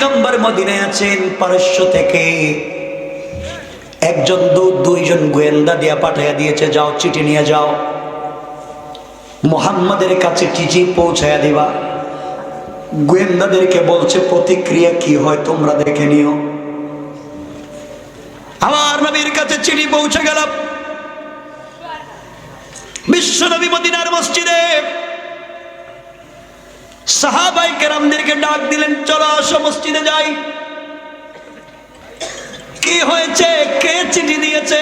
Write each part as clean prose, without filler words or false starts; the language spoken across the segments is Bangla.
পয়গম্বর মদিনায় আছেন, পারস্য থেকে একজন দূত দুইজন গোয়েন্দা দিয়া পাঠাইয়া দিয়েছে, যাও চিঠি নিয়ে যাও, মুহাম্মাদের কাছে চিঠি পৌঁছায়া দিবা। গোয়েন্দাদেরকে বলছে প্রতিক্রিয়া কি হয় তোমরা দেখে নিও। আমার নবীর কাছে চিঠি পৌঁছে গেল। বিশ্ব নবী মদিনার মসজিদে সাহাবাই কেরামদেরকে ডাক দিলেন, চলো আসো মসজিদে যাই। কি হয়েছে, কে চিঠি দিয়েছে,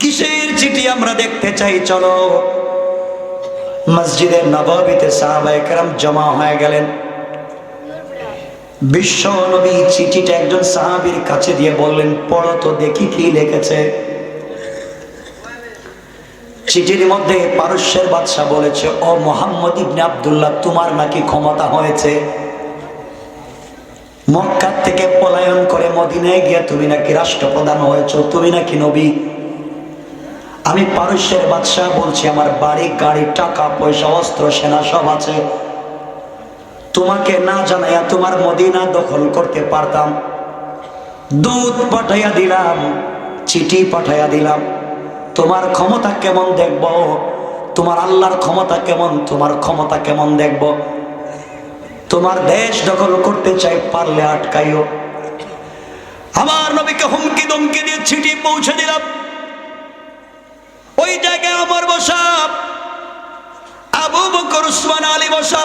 কিসের চিঠি আমরা দেখতে চাই, চলো। মসজিদে নববীতে সাহাবায়ে কেরাম জমা হয়ে গেলেন। বিশ্ব নবী চিঠিটা একজন সাহাবীর কাছে দিয়ে বললেন, পড়ো তো দেখি কি লিখেছে। চিঠির মধ্যে পারস্যের বাদশা বলেছে, ও মুহাম্মদ ইবনে আব্দুল্লাহ, তোমার নাকি ক্ষমতা হয়েছে, মক্কা থেকে পলায়ন করে মদিনায় গিয়ে তুমি নাকি রাষ্ট্রপ্রধান হয়েছো, তুমি নাকি নবী। আমি পারস্যের বাদশাহ বলছি, আমার বাড়ি গাড়ি টাকা পয়সা অস্ত্র সেনা সব আছে, তোমাকে না জানাইয়া তোমার মদিনা দখল করতে পারতাম। দূত পাঠাইয়া দিলাম, চিঠি পাঠাইয়া দিলাম, তোমার ক্ষমতা কেমন দেখব, তোমার আল্লাহর ক্ষমতা কেমন, তোমার ক্ষমতা কেমন দেখব। তোমার দেশ দখল করতে চাই, পারলে আটকাইও। আমার নবীকে হুমকি দমকি দিয়ে চিঠি পৌঁছে দিলাম। ওই জায়গায় আমার বসা, আবু বকর উসমান আলী বসা।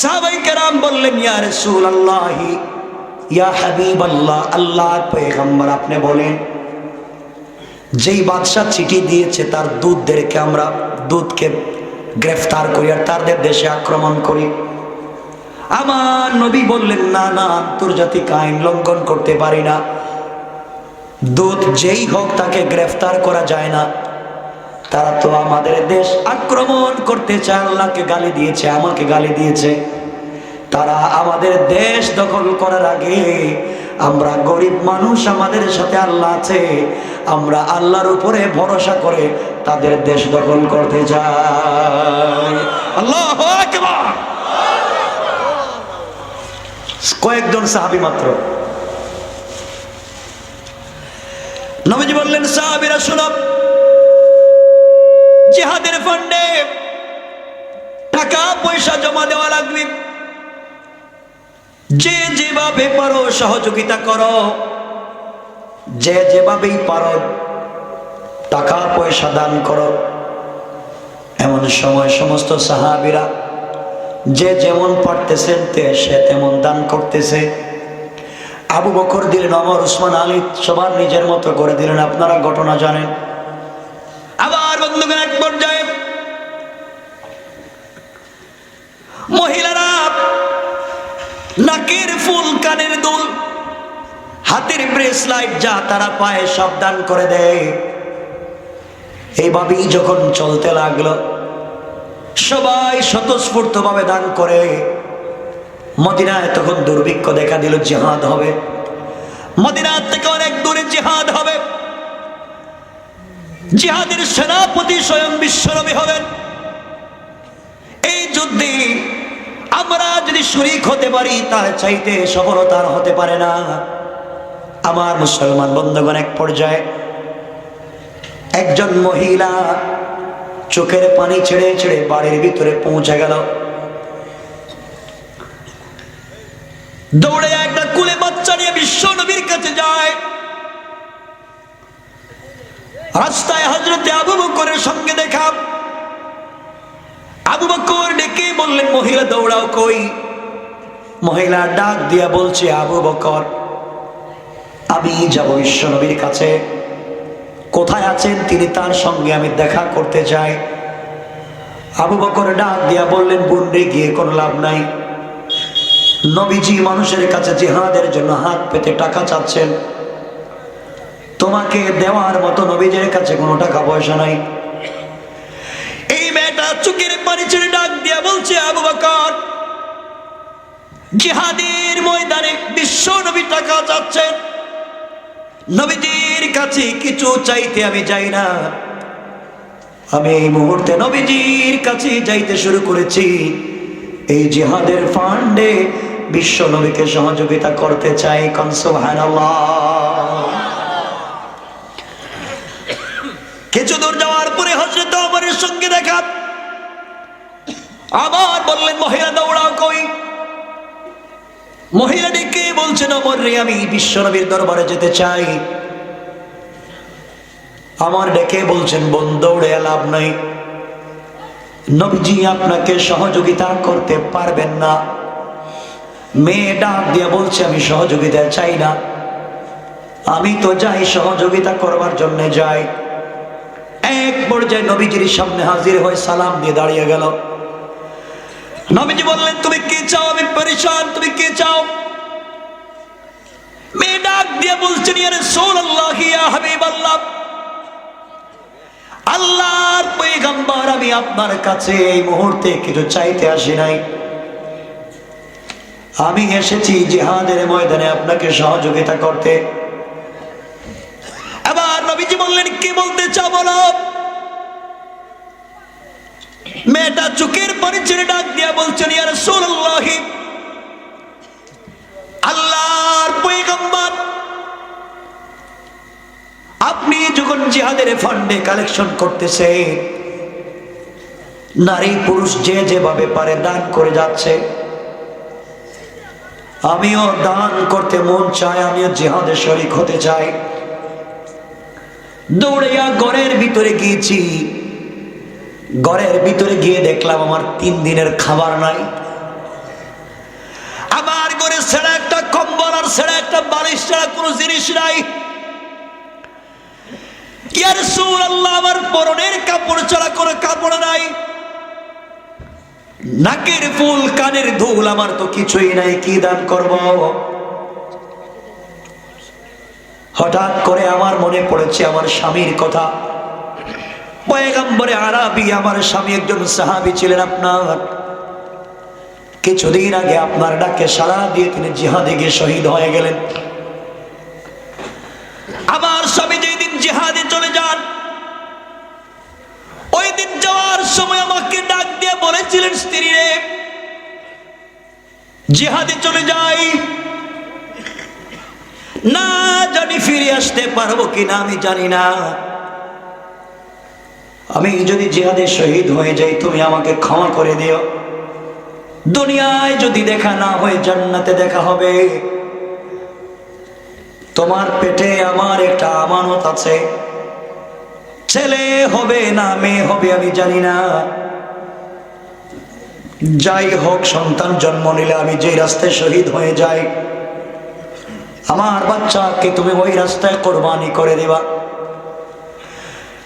সাহাবায়ে কেরাম বললেন, ইয়া রাসূলুল্লাহ, ইয়া হাবিবাল্লাহ, আল্লাহর পয়গম্বর, আপনি বলেন, যেই বাদশা চিঠি দিয়েছে তার দূতদেরকে আমরা দূতকে গ্রেফতার করি আর তাদের দেশে আক্রমণ করি। আমার নবী বললেন, না না, আন্তর্জাতিক আইন লঙ্ঘন করতে পারি না, দূত যেই হোক তাকে গ্রেফতার করা যায় না। তারা তো আমাদের দেশ আক্রমণ করতে চায়, আল্লাহকে গালি দিয়েছে, আমাকে গালি দিয়েছে। তারা আমাদের দেশ দখল করার আগে আমরা গরিব মানুষ, আমাদের সাথে আল্লাহ আছে, আমরা আল্লাহর উপরে ভরসা করে তাদের দেশ দখল করতে চাই। আল্লাহু আকবার। কয়েকজন সাহাবী মাত্র। নবীজি বললেন, সাহাবীরা শুনো, জিহাদের ফান্ডে টাকা পয়সা জমা দেওয়া লাগবে, যে যেভাবে পারো সহযোগিতা করো, যে যেভাবেই পারো টাকা পয়সা দান করো। এমন সময় সমস্ত সাহাবীরা যে যেমন পারতেছেন সে তেমন দান করতেছে। আবু বকর দিলেন, ওমর, উসমান, আলী সবার নিজের মতো করে দিলেন। আপনারা ঘটনা জানেন। আবার বন্ধুগণ, এক পর্যায়ে মহিলারা নাকের ফুল, কানের দুল, হাতের ব্রেসলাইট যা তারা পায়ে সব দান করে দেয়। এইভাবেই যখন চলতে লাগলো, সবাই স্বতঃস্ফূর্ত ভাবে দান করে। মদিনায় তখন দুর্ভিক্ষ দেখা দিল, জিহাদ হবে, মদিনা থেকে অনেক দূরে জিহাদ হবে। জিহাদের সেনাপতি স্বয়ং বিশ্বনবী হবেন। এই যুদ্ধে আমরা যদি শরীক হতে পারি, তার চাইতে সফলতা আর হতে পারে না। আমার মুসলমান বন্ধুগণ, এক পর্যায়ে একজন মহিলা চোখের পানি ছেড়ে ছেড়ে বাড়ির ভিতরে পৌঁছে গেল। দৌড়ে একটা কুলে বাচ্চা নিয়ে বিশ্ব নবীর কাছে যায়। রাস্তায় হযরতে আবু বকরের সঙ্গে দেখা। আবু বকর ডেকে বললেন, মহিলা দৌড়াও কই? মহিলা ডাক দিয়া বলছে, আবু বকর, আমি যাব বিশ্ব নবীর কাছে, কোথায় আছেন তিনি, তার সঙ্গে আমি দেখা করতে চাই। আবু বকর ডাক দিয়া বললেন, বুনরে, গিয়ে কোনো লাভ নাই। নবীজি মানুষের কাছে জিহাদের জন্য হাত পেতে টাকা চাচ্ছেন, তোমাকে দেওয়ার মতো নবীজির কাছে কোনো টাকা পয়সা নাই। এই মেয়েটা চোখের পানি ছেড়ে ডাক দিয়া বলছে, আবু বকর, জিহাদের ময়দানে বিশ্ব নবী টাকা চাচ্ছেন, নবীজির কাছে কিছু চাইতে আমি যাই না। আমি এই মুহূর্তে নবীজির কাছে যাইতে শুরু করেছি। এই জিহাদের ফান্ডে বিশ্ব নবীকে সহযোগিতা করতে চাই। কোন সুবহানাল্লাহ। কিছু দূর যাওয়ার পরে হযরত ওমরের সঙ্গে দেখা। আবার বললেন মহিলা দৌড়াও কই। মহিলা ডেকে বলছেন ওমর রে, আমি বিশ্ব নবীর দরবারে যেতে চাই। আমার ডেকে বলছেন বোন দৌড়ে লাভ নাই, নবীজি আপনাকে সহযোগিতা করতে পারবেন না। মেয়ে ডাক দিয়ে বলছে আমি সহযোগিতা চাই না, আমি তো যাই সহযোগিতা করবার জন্য যাই। এক পর্যায়ে নবীজির সামনে হাজির হয়ে সালাম দিয়ে দাঁড়িয়ে গেল। নবীজি বললেন তুমি কি চাও? আমি পরেশান, তুমি কি চাও? মেয়ে ডাক দিয়ে বলছেন ইয়া রাসূলুল্লাহ ইয়া হাবিবাল্লাহ, আল্লাহর পয়গম্বর আমি আপনার কাছে এই মুহূর্তে কিছু চাইতে আসি নাই, আমি এসেছি জিহাদের ময়দানে আপনাকে সহযোগিতা করতে। এবার নবীজি বললেন কি বলতে চাও বলো। মেয়েটা চোখের পানি ছেড়ে ডাক দিয়া বলছেন ইয়া রাসূলুল্লাহ, আল্লাহর পয়গম্বর আপনি যখন জিহাদের ফান্ডে কালেকশন করতেছে, নারী পুরুষ যে যেভাবে পারে দান করে যাচ্ছে, আমিও দান করতে মন চাই, আমিও জিহাদে শরীক হতে চাই। দৌড়িয়া ঘরের ভিতরে গিয়েছি, ঘরের ভিতরে গিয়ে দেখলাম আমার 3 দিনের খাবার নাই। আমার ঘরে ছেড়ে একটা কম্বল আর ছেড়ে একটা বালিশ ছাড়া কোনো জিনিস নাই। ইয়া রাসূলুল্লাহ আমার পরনের কাপড় ছাড়া কোনো কাপড় নাই, নাকের ফুল কানের ধুল আমার তো কিছুই নাই, কি দান করব? হঠাৎ করে আমার মনে পড়েছে আমার স্বামীর কথা। পয়গম্বরে আরবি আমার স্বামী একজন সাহাবী ছিলেন আপনার, কিছুদিন আগে আপনার ডাকে সাড়া দিয়ে তিনি জিহাদে গিয়ে শহীদ হয়ে গেলেন। আমার স্বামী যেই দিন জিহাদে চলে যান, ওই দিন যাওয়ার সময় আমাকে ডাক দিয়ে বলেছিলেন স্ত্রী রে, জিহাদে চলে যাই, না জানি ফিরে আসতে পারবো কিনা আমি জানি না, আমি যদি জিহাদে শহীদ হয়ে যাই তুমি আমাকে ক্ষমা করে দিও, দুনিয়ায় যদি দেখা না হয় জান্নাতে দেখা হবে, তোমার পেটে আমার একটা আমানত আছে, ছেলে হবে না মেয়ে হবে আমি জানি না, যাই হোক সন্তান জন্ম নিলে আমি যে রাস্তায় শহীদ হয়ে যাই, আমার বাচ্চাকে তুমি ওই রাস্তায় কোরবানি করে দিবা।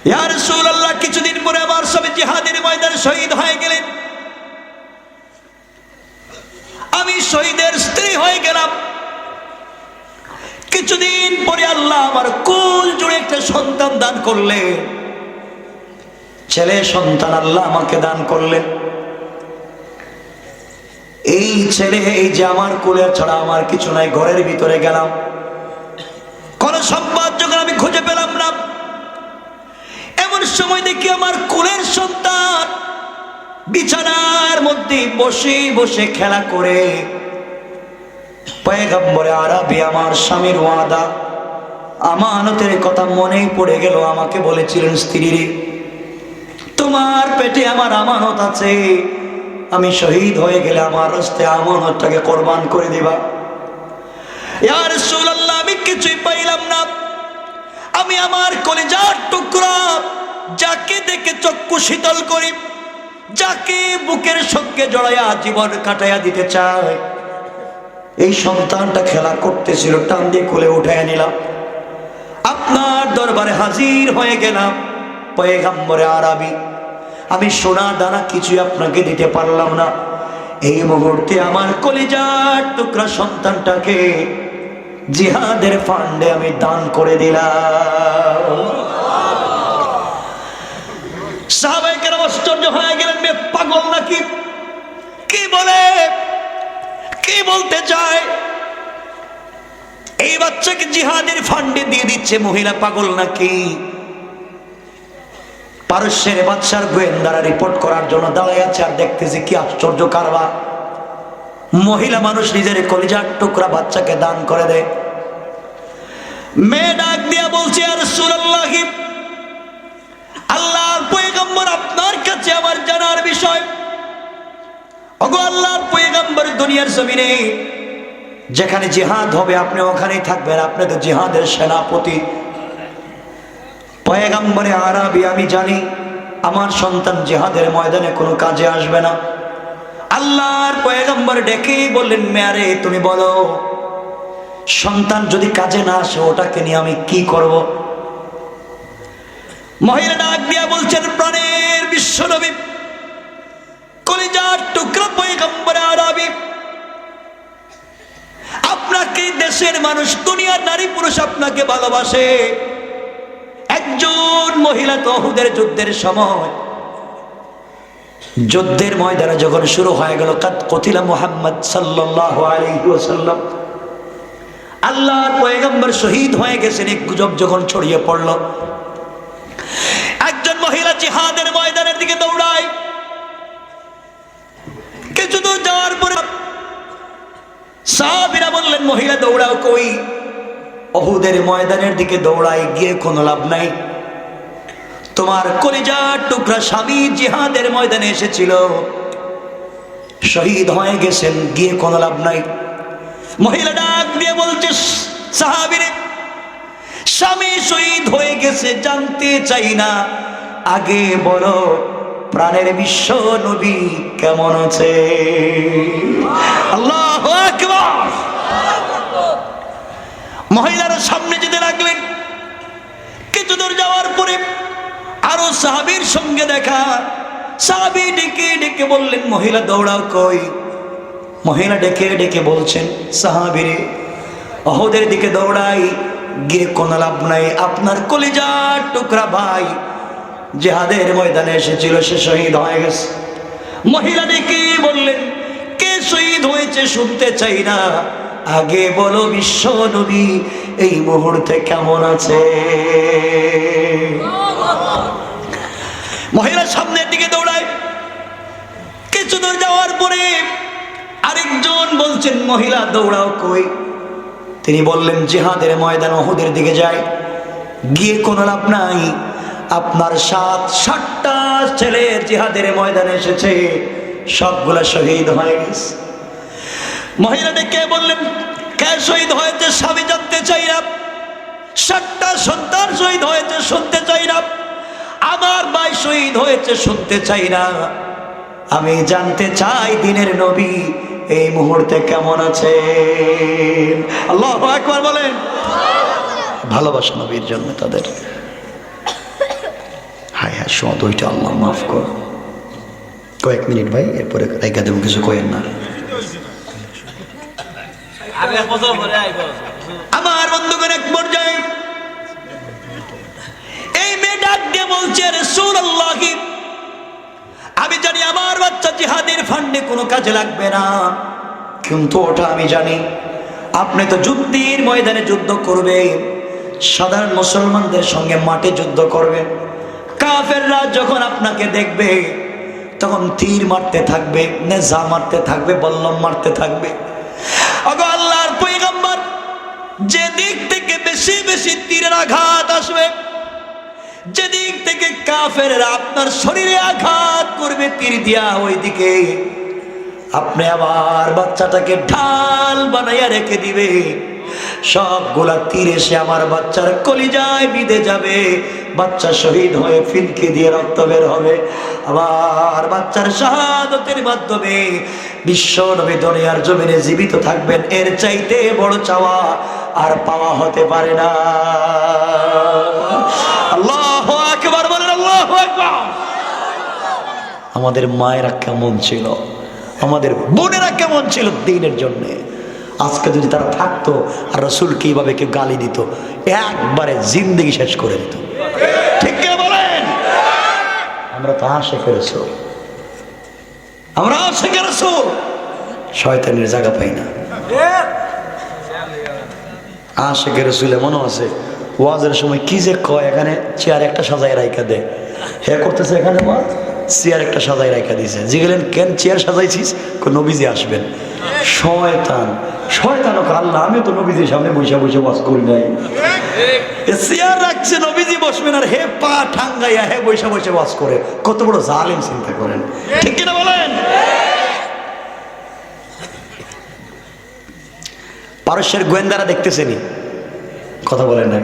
ইয়া রাসূলুল্লাহ কিছুদিন পরে আমার স্বামী জিহাদের ময়দানে শহীদ হয়ে গেলেন, আমি শহীদের স্ত্রী হয়ে গেলাম। কিছুদিন পরে আল্লাহ আমার কোল জুড়ে একটা সন্তান দান করলেন, ছেলে সন্তান আল্লাহ আমাকে দান করলেন। এই ছেলে এই যে আমার কোলে ছাড়া আমার কিছু নাই, ঘরের ভিতরে গেলাম, কোন সম্পদ যখন আমি খুঁজে পেলাম না, এমন সময় দেখি আমার কোলের সন্তান বিছানার মধ্যে বসে বসে খেলা করে। পয়গম্বরে আরবি আমার স্বামীর ওয়াদা আমানতের কথা মনেই পড়ে গেল, আমাকে বলেছিলেন স্ত্রী রে তোমার পেটে আমার আমানত আছে, আমি শহীদ হয়ে গেলে আমার রাস্তায় আমানতটাকে কোরবান করে দিবা। ইয়া রাসূলুল্লাহ আমি কিছুই পাইলাম না, আমি আমার কলিজার টুকরা যাকে দেখে চক্ষু শীতল করি, যাকে বুকের সঙ্গে জড়াইয়া জীবন কাটাইয়া দিতে চাই, এই সন্তানটা খেলা করতেছিল, টান দিয়ে কোলে উঠাইয়া নিলাম, আপনার দরবারে হাজির হয়ে গেলাম। পয়গম্বরে আরবি আমি সোনা দানা কিছুই আপনাকে দিতে পারলাম না, এই মুহূর্তে আমার কলিজার টুকরা সন্তানটাকে জিহাদের ফান্ডে আমি দান করে দিলাম। সাহাবায়ে কেরাম আশ্চর্য হয়ে গেলেন, মেয়ে পাগল নাকি, কি বলে, কি বলতে চায়, এই বাচ্চাকে জিহাদের ফান্ডে দিয়ে দিচ্ছে, মহিলা পাগল নাকি? পারস্যের বাদশার গোয়েন্দারা রিপোর্ট করার জন্য দাঁড়ায় আছে, আর দেখতেছে কি আশ্চর্য কারবার। মহিলা মানুষ নিজের কলিজার টুকরা বাচ্চাকে দান করে দেয়। মেয়ে ডাক দিয়া বলছে, আর রাসূলুল্লাহ, আল্লাহর পয়গম্বর, আপনার কাছে আমার জানার বিষয়। ওগো আল্লাহর পয়গম্বর, দুনিয়ার জমিনে যেখানে জিহাদ হবে আপনি ওখানেই থাকবেন, আপনি তো জিহাদের সেনাপতি। পয়গম্বরে আরবি, আমি জানি আমার সন্তান জিহাদের ময়দানে কোনো কাজে আসবে না। আল্লাহর পয়গম্বর ডেকেই বললেন, মেয়ারে তুমি বলো, সন্তান যদি কাজে না আসে ওটাকে নিয়ে আমি কি করব? মহিলা ডাক দিয়া বলছেন, প্রাণের বিশ্বনবী, কলিজার টুকরা পয়গম্বরে আরবি, আপনাকে দেশের মানুষ, দুনিয়ার নারী পুরুষ আপনাকে ভালোবাসে। একজন মহিলা তো উহুদের যুদ্ধের সময়, যুদ্ধের ময়দানে যখন শুরু হয়ে গেল, কাদ কতিলা মুহাম্মদ সাল্লাল্লাহু আলাইহি ওয়াসাল্লাম, আল্লাহর পয়গম্বর শহীদ হয়ে গেছেন, এক গুজব যখন ছড়িয়ে পড়ল, একজন মহিলা জিহাদের ময়দানের দিকে দৌড়ায়। কিছু দূর যাওয়ার পরে সাহাবীরা বললেন, মহিলা দৌড়াও কই? উহুদের ময়দানের দিকে দৌড়ায়, গিয়ে কোনো লাভ নাই। তোমার কলিজার টুকরা স্বামী জিহাদের ময়দানে এসেছিল, শহীদ হয়ে গেছেন, গিয়ে কোনো লাভ নাই। মহিলা ডাক দিয়ে বলছে, সাহাবীরে, স্বামী শহীদ হয়ে গেছে জানতে চাই না, আগে বলো প্রাণের বিশ্ব নবী কেমন আছে? আল্লাহু আকবার। মহিলারা সামনে যেতে লাগলেন। কিছু দূর যাওয়ার পরে আরো সাহাবীর সঙ্গে দেখা। সাহাবী ডেকে ডেকে বললেন, মহিলা দৌড়াও কই? মহিলা ডেকে ডেকে বলছেন, সাহাবীরে, উহুদের দিকে দৌড়াই, গিয়ে কোনো লাভ নাই। আপনার কলিজার টুকরা ভাই জিহাদের ময়দানে এসেছিল, সে শহীদ হয়ে গেছে। মহিলা ডেকে বললেন, কে শহীদ হয়েছে শুনতে চাই না, আগে বলো বিশ্ব নবী এই মুহূর্তে কেমন আছে? মহিলা সামনের দিকে দৌড়ায়। কিছু দূর যাওয়ার পরে আরেকজন বলছেন, মহিলা দৌড়াও কই? তিনি বললেন, জিহাদের ময়দান উহুদের দিকে যায়, গিয়ে কোনো লাভ নাই। আপনার 7-7টা ছেলে জিহাদের ময়দানে এসেছে, সবগুলা শহীদ হয়ে গেছে। মহিলা ডেকে বললেন, কে শহীদ হয়েছে স্বামী জানতে চাই না, 7টা সন্তান শহীদ হয়েছে শুনতে চাই না, আমার ভাই শহীদ হয়েছে শুনতে চাই না, আমি জানতে চাই দিনের নবী এই মুহূর্তে কেমন আছে? আল্লাহু আকবার বলেন। ভালোবাসা নবীর জন্য তাদের। হায় হায়, সদ ওইটা আল্লাহ মাফ কর। কয়েক মিনিট ভাই, এরপরে রেখা দেবো, কিছু কয়েন না। আমার বন্ধুগণ, এক পর্যায়ে এই মেয়ে ডাক দিয়ে বলছে, রাসূলুল্লাহ, আমি জানি আমার বাচ্চা জিহাদের ফান্ডে কোনো কাজে লাগবে না, কিন্তু ওটা আমি জানি আপনি তো যুদ্ধের ময়দানে যুদ্ধ করবেন, সাধারণ মুসলমানদের সঙ্গে মাঠে যুদ্ধ করবেন। কাফেররা যখন আপনাকে দেখবে তখন তীর মারতে থাকবে, নেজা মারতে থাকবে, বল্লম মারতে থাকবে। ওগো আল্লাহর পয়গম্বর, যে দিক থেকে বেশি বেশি তীরের আঘাত আসবে, যেদিক থেকে কাফেররা আপনার শরীরে আঘাত করবে তীর দিয়া, ওই দিকে আপনি আবার বাচ্চাটাকে ঢাল বানাইয়া রেখে দিবে। সবগুলা তীর এসে আমার বাচ্চার কলিজায় বিঁধে যাবে, বাচ্চা শহীদ হয়ে ফিনকি দিয়ে রক্ত বের হবে। আবার বাচ্চার শাহাদাতের মাধ্যমে বিশ্ব নবী দুনিয়ার জমিনে জীবিত থাকবেন। এর চাইতে বড় চাওয়া আর পাওয়া হতে পারে না। আল্লাহু আকবার বলেন, আল্লাহু আকবার। আমাদের মায়েরা কেমন ছিল, আমাদের বোনেরা কেমন ছিল দ্বীনের জন্য। আজকে যদি তারা থাকতো আর রাসূলকে এইভাবে কেউ গালি দিত, একবারে জিন্দেগি শেষ করে দিত। ঠিক কি বলেন? আমরা তো আশিকে রাসূল, আমরা আশিকে রাসূল, শয়তানের জায়গা পাই না। আশিকে রাসূল এমনও আছে, ওয়াজের সময় কি যে কয়, এখানে চেয়ার একটা সাজায় রাইখা দেয়, হে করতেছে এখানে ওয়াজ, চেয়ার একটা সাজায় রাইখা দিয়েছে। জিগেলেন, কেন চেয়ার সাজাইছিস? নবীজি আসবেন। শয়তান। শয়তানও আল্লাহ, আমি তো নবীজির সামনে বসে বসে ওয়াজ করি নাই। চেয়ার রাখছে, নবীজি বসবেন আর হে পা ঠাঙ্গাইয়া হে বসে বসে ওয়াজ করে। কত বড় জালেম চিন্তা করেন, ঠিক কিনা বলেন? পারস্যের গোয়েন্দারা দেখতেছেনি, কথা বলেন না?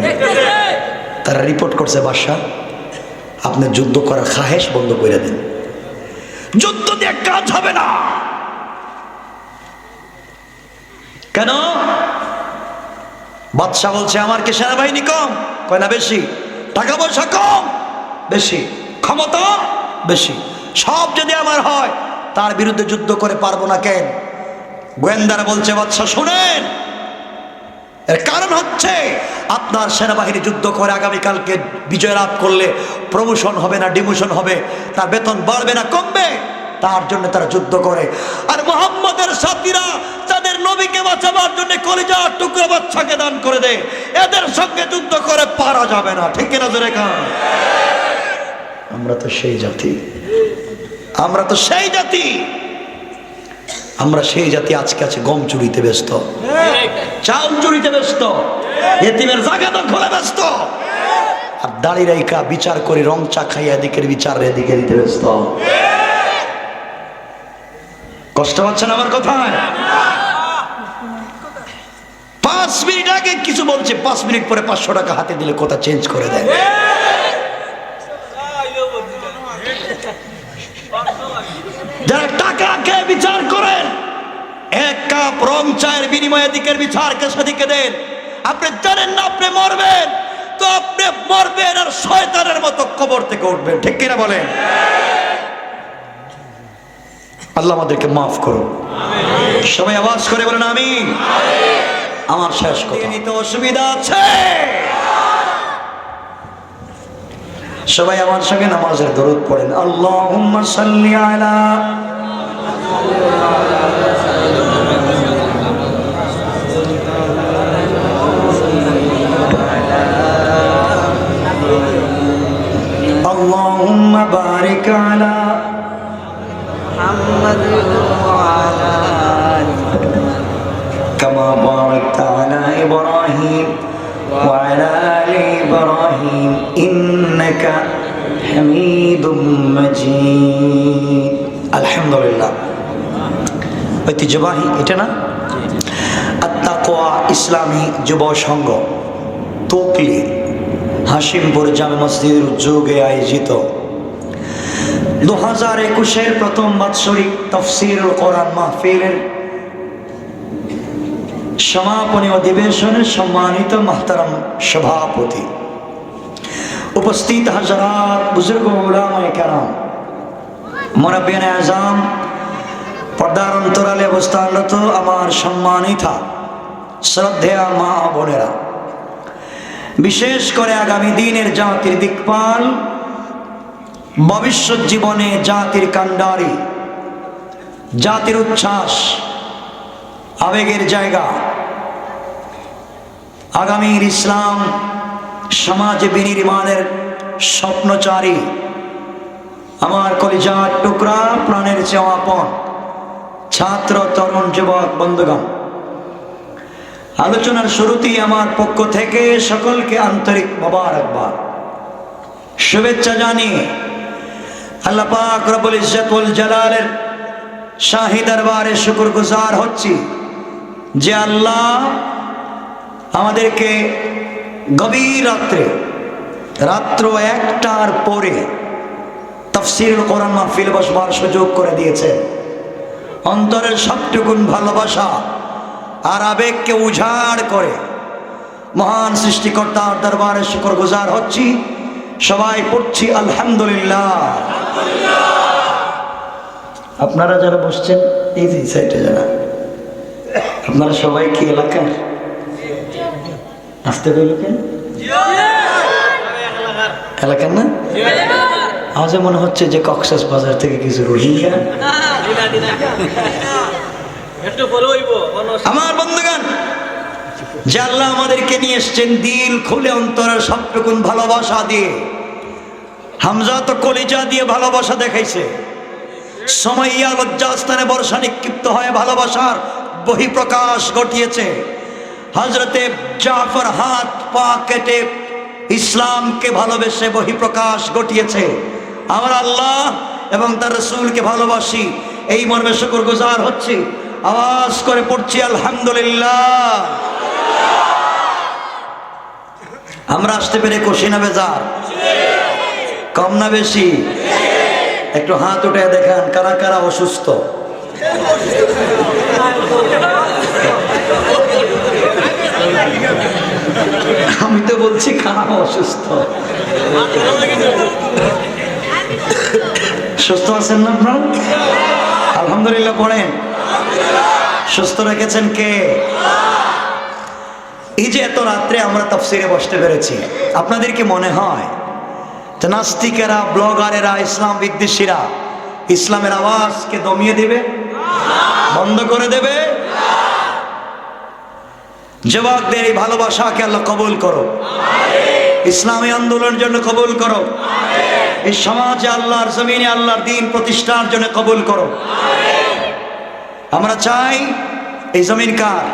তারা রিপোর্ট করছে, বাদশা আপনি যুদ্ধ করার খাহেশ বন্ধ করে দেন, যুদ্ধ দিয়ে কাজ হবে না। কেন? বাদশা বলছে আমার কি সেনাবাহিনী কম? কয় না, বেশি। টাকা পয়সা কম? বেশি। ক্ষমতা বেশি। সব যদি আমার হয় তার বিরুদ্ধে যুদ্ধ করে পারবো না কেন? গোয়েন্দারা বলছে বাদশা শুনেন, এর কারণ হচ্ছে আপনার সেনাবাহিনী যুদ্ধ করে আগামীকালকে বিজয় লাভ করলে প্রমোশন হবে না ডিমোশন হবে, তার বেতন বাড়বে না কমবে, তার জন্য তারা যুদ্ধ করে। আর মুহাম্মদের সাথীরা তাদের নবীকে বাঁচাবার জন্য কলিজার টুকরো বাচ্চাকে দান করে দেয়। এদের সঙ্গে যুদ্ধ করে পারা যাবে না, ঠিক কিনা জোরে কান? আমরা তো সেই জাতি, আমরা তো সেই জাতি, আমরা সেই জাতি আজকে আছে গম চুরিতে ব্যস্ত, চাউল চুরিতে ব্যস্ত, এতিমের জায়গা দখলে ব্যস্ত, আর দাড়ি রাইকা বিচার করে রং চা খাইয়া এদিকের বিচার এদিকে দিতে ব্যস্ত। কষ্ট পাচ্ছেন আমার কথায়? 5 মিনিট আগে কিছু বলছে, 5 মিনিট পরে 500 টাকা হাতে দিলে কথা চেঞ্জ করে দেয়। যারা টাকা খেয়ে বিচার করেন, 1 কাপ রং চায়ের বিনিময়ে দিকের বিচারকে সেদিকে দেন। আপনি জানেন না আপনি মরবেন, তো আপনি মরবেন আর শয়তানের মতো কবর থেকে উঠবেন, ঠিক কিনা বলেন? আল্লাহ আমাদেরকে মাফ করুন। সবাই আওয়াজ করে বলেন আমিন। আমার শেষ কথা, নিতে অসুবিধা আছে? সবাই আমার সঙ্গে নামাজের দরুদ পড়েন। আল্লাহুম্মা সাল্লি আলা আল্লাহুম্মা বারিক আলা মুহাম্মাদ ওয়া আলা আলি কামা বারাকতা আলা ইব্রাহিম ওয়া আলা আলি ইব্রাহিম ইন্নাকা হামিদুম মাজিদ। আলহামদুলিল্লাহ। ঐতিহ্যবাহী এটা না? আত-তাকওয়া ইসলামী যুব সংঘ তোকলি হাশিমপুর জামে মসজিদের উদ্যোগে আয়োজিত 2021-এর প্রথম বাৎসরিক তাফসীরুল কোরআন মাহফিলের সমাপনী অধিবেশনের সম্মানিত মুহতারাম সভাপতি, উপস্থিত হাজারাত বুজুর্গ উলামায়ে কেরাম, মুরব্বিয়ানে আযম, পর্দার অন্তরালে অবস্থানরত আমার সম্মানিতা শ্রদ্ধেয়া মা বোনেরা, বিশেষ করে আগামী দিনের জাতির দিকপাল, ভবিষ্যৎ জীবনে জাতির কান্ডারি, জাতির উচ্ছ্বাস, আবেগের জায়গা, আগামীর ইসলাম সমাজে বিনির্মাণের স্বপ্নচারী আমার কলিজার টুকরা প্রাণের চেয়ে আপন ছাত্র তরুণ যুবক বন্ধুগণ, আলোচনার শুরুতেই আমার পক্ষ থেকে সকলকে আন্তরিক মোবারকবাদ, শুভেচ্ছা জানিয়ে আল্লাহ পাক রব্বুল ইজ্জত ওয়াল জালালের শাহী দরবারে শুকরগুজার হচ্ছি যে আল্লাহ আমাদেরকে গভীর রাত্র 1টার পরে তাফসীরুল কোরআন মাহফিল বসবার সুযোগ করে দিয়েছেন। অন্তরের সবটুকুন ভালোবাসা আর আবেগকে উজাড় করে মহান সৃষ্টিকর্তার দরবারে শুকরগুজার হচ্ছি। সবাই পড়ছি আলহামদুলিল্লাহ। আপনারা যারা বসছেন এই যে সাইডে যারা, আপনারা সবাই কি এলাকার? আসতে পেলো কেন? এলাকার না? আমার মনে হচ্ছে যে কক্সবাজার বাজার থেকে কিছু রোহিঙ্গা। আমার বন্ধুগণ, যে আল্লাহ আমাদেরকে নিয়ে এসছেন দিল খুলে অন্তরের সবটুকুন ভালোবাসা দিয়ে, হামজা তো কলিজা দিয়ে ভালোবাসা দেখাইছে, সুমাইয়া লজ্জাস্থানে বর্ষা নিক্ষিপ্ত হয়ে ভালোবাসার বহিঃপ্রকাশ ঘটিয়েছে। হযরতে জাফর হাত পা কেটে ইসলামকে ভালোবেসে বহিঃপ্রকাশ ঘটিয়েছে। আমরা আল্লাহ এবং তার রাসূলকে ভালোবাসি, এই মর্মে শুকরগুজার হচ্ছি, আওয়াজ করে পড়ছি আলহামদুলিল্লাহ। আমরা আসতে পেরে খুশি না বেজার? কম না বেশি? একটু হাত উঠে দেখান কারা কারা অসুস্থ। আমি তো বলছি কারা অসুস্থ। সুস্থ আছেন না আপনারা? আলহামদুলিল্লাহ পড়েন। সুস্থ রেখেছেন কে? এই যে এত রাত্রে আমরা তাফসিরে বসতে পেরেছি, আপনাদের কি মনে হয় যে নাস্তিকেরা, ব্লগারেরা, ইসলাম বিদ্বেষীরা ইসলামের আওয়াজকে দমিয়ে দেবে, বন্ধ করে দেবে? যুবকদের এই ভালোবাসাকে আল্লাহ কবুল করো, ইসলামী আন্দোলনের জন্য কবুল করো, এই সমাজে আল্লাহর জমিনে আল্লাহর দ্বীন প্রতিষ্ঠার জন্য কবুল করো। আমরা চাই এই জমিন কার?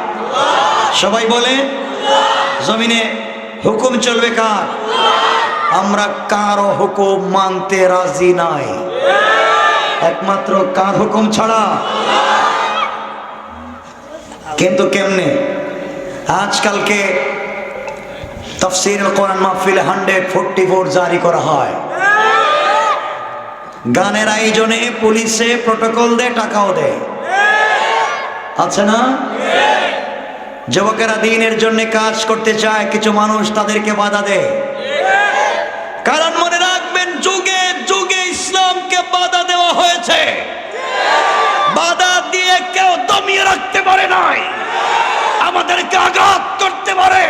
সবাই বলে জমিনে হুকুম চলবে কার? আমরা কারো হুকুম মানতে রাজি নাই, একমাত্র কার হুকুম ছাড়া। কিন্তু কেমনে? আজকালকে তাফসীরুল কোরআন মাহফিল 144 জারি করা হয়, গানের আয়োজনে পুলিশে প্রটোকল দেয়, টাকাও দেয়, আছে না? যুবকেরা দ্বীনের জন্য কাজ করতে চায়, কিছু মানুষ তাদেরকে বাধা দেয়। কারণ মনে রাখবেন, যুগে যুগে ইসলামকে বাধা দেওয়া হয়েছে, বাধা দিয়ে কেউ দমিয়ে রাখতে পারে নাই। আমাদেরকে আঘাত করতে পারে,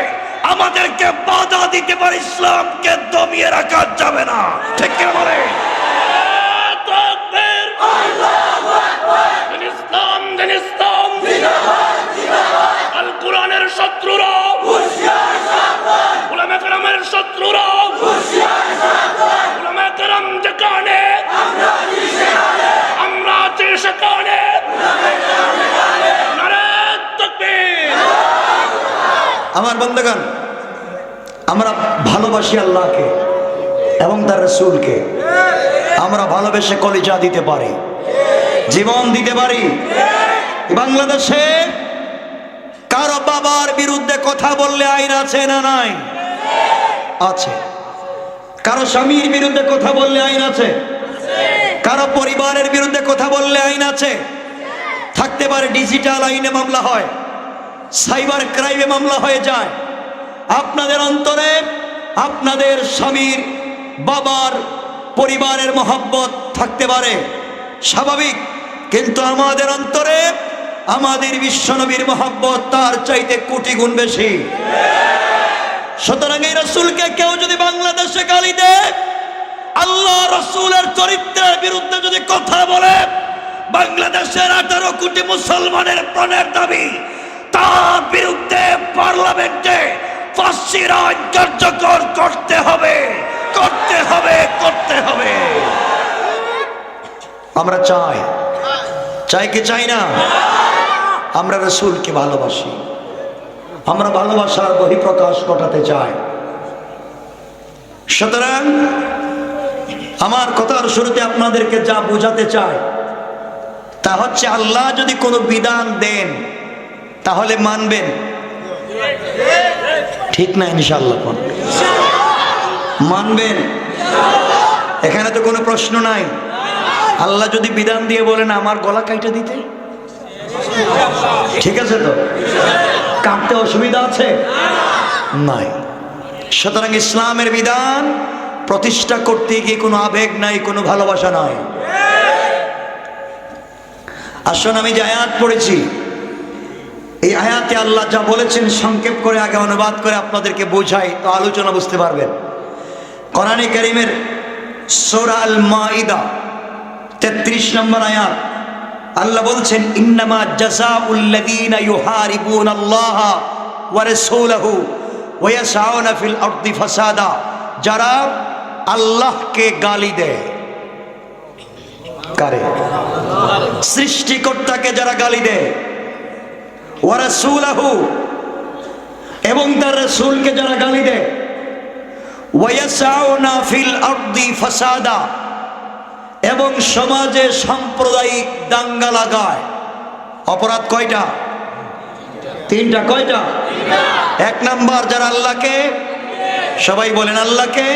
আমাদেরকে বাধা দিতে পারে, ইসলামকে দমিয়ে রাখা যাবে না। ঠিক কি বলে? আল কোরআনের শত্রুরা, উলামা কেরামের শত্রুরা, উলামা কেরাম যেখানে আমরা আছি সেখানে নারে তাকবীর। আমার বন্ধুগণ, আমরা ভালোবাসি আল্লাহকে এবং তার রাসূলকে। আমরা ভালোবেসে কলিজা দিতে পারি, জীবন দিতে পারি। বাংলাদেশে কারো বাবার বিরুদ্ধে কথা বললে আইন আছে না নাই? আছে। কারো স্বামীর বিরুদ্ধে কথা বললে আইন আছে, কারো পরিবারের বিরুদ্ধে কথা বললে আইন আছে। থাকতে পারে ডিজিটাল আইনে মামলা হয়, সাইবার ক্রাইমে মামলা হয়ে যায়। আপনাদের অন্তরে আপনাদের স্বামীর, বাবার, পরিবারের মহব্বত থাকতে পারে, স্বাভাবিক। কিন্তু আমাদের অন্তরে আমাদের বিশ্বনবীর মহব্বত তার চাইতে কোটি গুণ বেশি। সুতরাং এই রাসূলকে কেউ যদি বাংলাদেশে গালি দেয়, আল্লাহ রাসূলের চরিত্রের বিরুদ্ধে যদি কথা বলে, বাংলাদেশের 18 কোটি মুসলমানের প্রাণের দাবি, তার বিরুদ্ধে পার্লামেন্টে ফাঁসির আইন কার্যকর করতে হবে, করতে হবে, করতে হবে। আমরা চাই, চাই কি চাই না? আমরা রাসূলকে ভালোবাসি, আমরা ভালোবাসার বহিঃপ্রকাশ ঘটাতে চাই। সুতরাং আমার কথার শুরুতে আপনাদেরকে যা বোঝাতে চাই তা হচ্ছে, আল্লাহ যদি কোনো বিধান দেন তাহলে মানবেন, ঠিক না? ইনশাআল্লাহ মানবেন, এখানে তো কোনো প্রশ্ন নাই। আল্লাহ যদি বিধান দিয়ে বলেন আমার গলা কাইটা দিতে, ঠিক আছে তো? কাটতে অসুবিধা আছে? নাই। সুতরাং ইসলামের বিধান প্রতিষ্ঠা করতে গিয়ে কোনো আবেগ নাই, কোনো ভালোবাসা নাই। আসুন আমি যে আয়াত পড়েছি, এই আয়াতে আল্লাহ যা বলেছেন সংক্ষেপ করে আগে অনুবাদ করে আপনাদেরকে বোঝাই, তো আলোচনা বুঝতে পারবেন। কোরআনে কারীমের সূরা আল মাইদা 33 নম্বর আয়াত, আল্লাহ বলছেন, ইন্নামা জাযাউল লাযীনা ইউহারিবুনাল্লাহা ওয়া রাসূলাহু ওয়া ইয়াসআউনা ফিল আরদি ফাসাদা, যারা আল্লাহকে গালি দেয়, কারে? সৃষ্টিকর্তাকে যারা গালি দেয়, ওয়া রাসূলাহু, এবং তার রাসূলকে যারা গালি দেয়, ওয়া ইয়াসাউনা ফিল আরদি ফাসাদা, এবং সমাজে সাম্প্রদায়িক দাঙ্গা লাগায়। অপরাধ কয়টা? তিনটা। কয়টা? এক নাম্বার যারা আল্লাহকে, সবাই বলেন আল্লাহকে,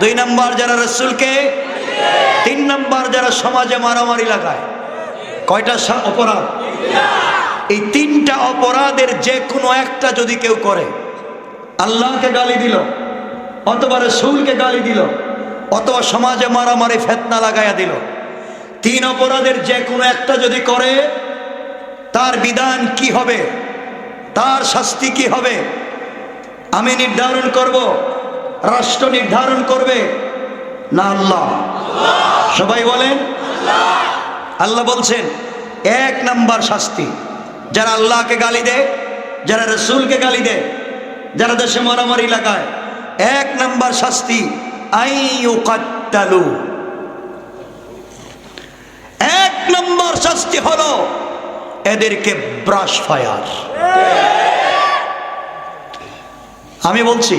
দুই নাম্বার যারা রাসূলকে, তিন নাম্বার যারা সমাজে মারামারি লাগায়। কয়টা অপরাধ? এই তিনটা অপরাধের যে কোনো একটা যদি কেউ করে, আল্লাহকে গালি দিল, অথবা রাসূলকে গালি দিল, অথবা সমাজে মারামারি ফিতনা লাগাইয়া দিল, তিন অপরাধের যে কোনো একটা যদি করে, তার বিধান কি হবে, তার শাস্তি কি হবে আমি নির্ধারণ করব? রাষ্ট্র নির্ধারণ করবে না আল্লাহ? সবাই বলেন আল্লাহ বলছেন এক নাম্বার শাস্তি যারা আল্লাহকে গালি দেয়, যারা রাসূলকে গালি দেয়, যারা দেশে মারামারি লাগায়, এক নাম্বার শাস্তি আইয়ুকাত্তালু। এক নাম্বার শাস্তি হলো এদেরকে ব্রাশ ফায়ার। আমি বলছি,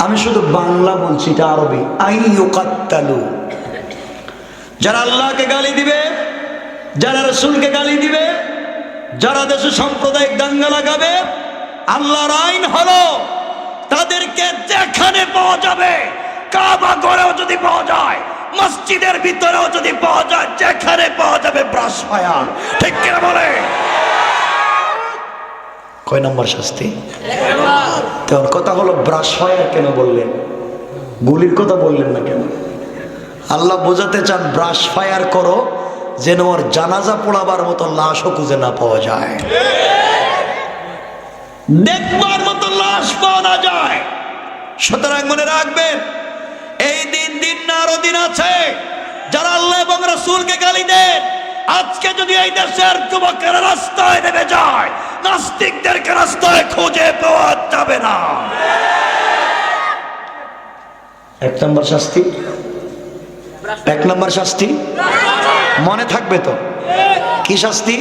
আমি শুধু বাংলা বলছি, এটা আরবি। আইয়ুকাত্তালু, যারা আল্লাহকে গালি দিবে, যারা রাসূলকে গালি দিবে, যারা দেশে সাম্প্রদায়িক দাঙ্গা লাগাবে, আল্লাহর আইন হলো তাদেরকে যেখানে পাওয়া যাবে, কাবা ঘরেও যদি পাওয়া যায়, মসজিদের ভিতরেও যদি পাওয়া যায়, যেখানে পাওয়া যাবে ব্রাশ ফায়ার। ঠিক কিনা বলে? কয় নম্বর শাস্তি? তোর কথা হলো ব্রাশ ফায়ার কেন বললেন? গুলির কথা বললেন না কেন? আল্লাহ বোঝাতে চান ব্রাশ ফায়ার করো যেন ওর জানাজা পোড়াবার মতো লাশও খুঁজে না পাওয়া যায়, দেখবার মতো লাশ পাওয়া না যায়। সুতরাং মনে রাখবেন, এই দিন না আরো দিন আছে যারা আল্লাহ এবং রাসূলকে গালি দেন। আজকে যদি এই দেশের যুবকেরা রাস্তায় নেমে যায়, নাস্তিকদেরকে রাস্তায় খুঁজে পাওয়া যাবে না। এক নম্বর শাস্তি, এক নম্বর শাস্তি মনে থাকবে তো? কি শাস্তি?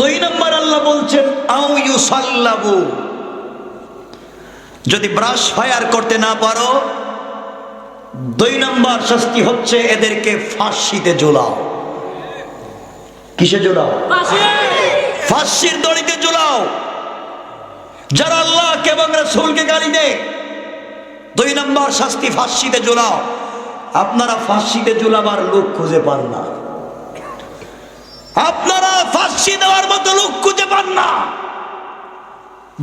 দুই নম্বর আল্লাহ বলছেন আও ইউসাল্লাবু, যদি ব্রাশ ফায়ার করতে না পারো, দুই নম্বর শাস্তি হচ্ছে এদেরকে ফাঁসিতে ঝুলাও। কিসে ঝুলাও? ফাঁসির দড়িতে ঝুলাও। যারা আল্লাহকে এবং রাসূলকে গালি দেয়, দুই নম্বর শাস্তি ফাঁসিতে ঝুলাও। আপনারা ফাঁসিতে ঝুলাবার লোক খুঁজে পান না, আপনারা ফাঁসি দেওয়ার মতো লোক খুঁজে পান না।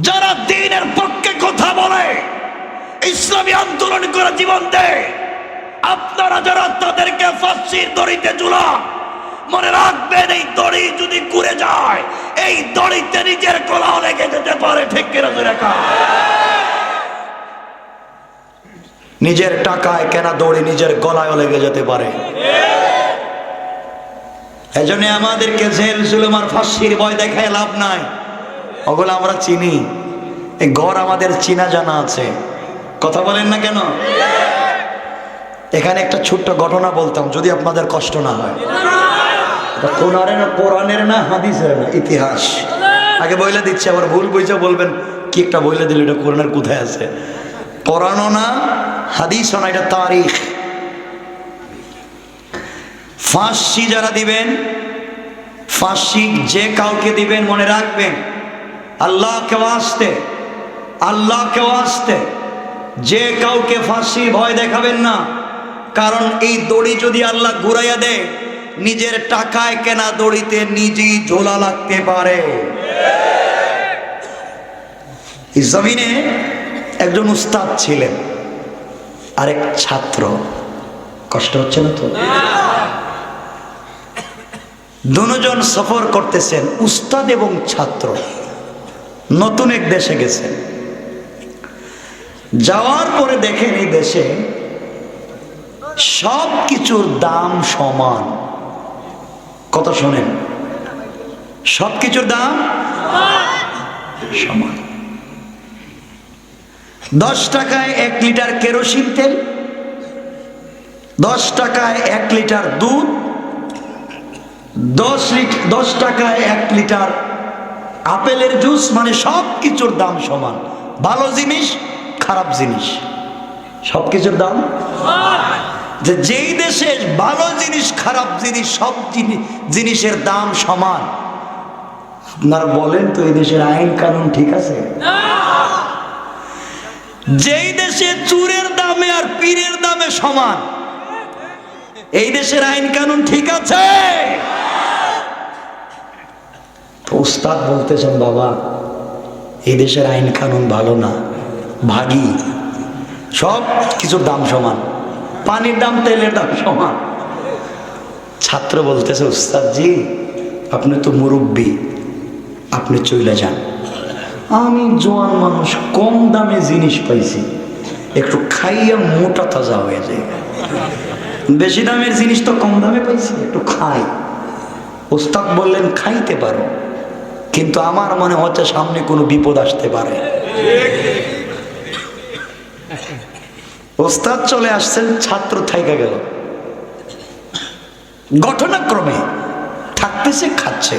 যারা দ্বীনের পক্ষে কথা বলে, ইসলামী আন্দোলন করে জীবন দেয়, আপনারা যারা তাদেরকে ফাঁসির দড়িতে ঝুলান, মনে রাখবেন এই দড়ি যদি ঘুরে যায়, এই দড়িতে নিজের গলাও লেগে যেতে পারে। ঠিক কিনা? নিজের টাকায় কেনা দড়ি নিজের গলায়ও লেগে যেতে পারে। এজন্য আমাদেরকে জেল জুলুম আর ফাঁসির ভয় দেখায় লাভ নাই। ওগুলো আমরা চিনি, এই ঘর আমাদের চিনা জানা আছে। কথা বলেন না কেন? এখানে একটা ছোট্ট ঘটনা বলতাম, যদি আপনাদের কষ্ট না হয়। কোরআনের না হাদিসের না, ইতিহাস। আগে বইলে দিচ্ছে, আবার ভুল বুঝে বলবেন কি একটা বইলে দিল, এটা কোরআনের কোথায় আছে? কোরআনও না, হাদিসও না, এটা তারিখ। ফাঁসি যারা দিবেন, ফাঁসি যে কাউকে দিবেন, মনে রাখবেন আল্লাহকে ওয়াস্তে, আল্লাহকে ওয়াস্তে যে কাউকে ফাঁসির ভয় দেখাবেন না। কারণ এই দড়ি যদি আল্লাহ ঘুরাইয়া দেয়, নিজের টাকায় কেনা দড়িতে নিজেই ঝোলা লাগতে পারে। এই জমিনে একজন উস্তাদ ছিলেন, আরেক ছাত্র। কষ্ট হচ্ছে না তো? দুজন সফর করতেছেন, উস্তাদ এবং ছাত্র, নতুন এক দেশে গেছেন। যাওয়ার পরে দেখেন এই দেশে সব কিছুর দাম সমান। কত শোনেন? সব কিছুর দাম সমান। 10 টাকায় 1 লিটার কেরোসিন তেল, 10 টাকায় 1 লিটার দুধ, 10 টাকায় 1 লিটার আপেলের জুস, মানে সব কিছুর দাম সমান। ভালো জিনিস খারাপ জিনিস সবকিছুর দাম, যে যেই দেশে ভালো জিনিস খারাপ জিনিস সব জিনিসের দাম সমান, আপনারা বলেন তো এই দেশের আইন কানুন ঠিক আছে? যেই দেশে চুরের দামে আর পীরের দামে সমান, এই দেশের আইন কানুন ঠিক আছে? ওস্তাদ বলতেছেন বাবা এই দেশের আইন কানুন ভালো না, ভাগী, সব কিছুর দাম সমান, পানির দাম তেলের দাম সমান। ছাত্র বলতেছে উস্তাদ জি আপনি তো মুরব্বী, আপনি চলে যান, আমি জোয়ান মানুষ কম দামে জিনিস পাইছি, একটু খাইয়া মোটা তাজা হয়ে যায়, বেশি দামের জিনিস তো কম দামে পাইছি, একটু খাই। উস্তাদ বললেন খাইতে পারো, কিন্তু আমার মনে হচ্ছে সামনে কোনো বিপদ আসতে পারে। ওস্তাদ চলে আসছেন, ছাত্র থাইকা গেল, ঘটনাক্রমে থাকতেছে খাচ্ছে।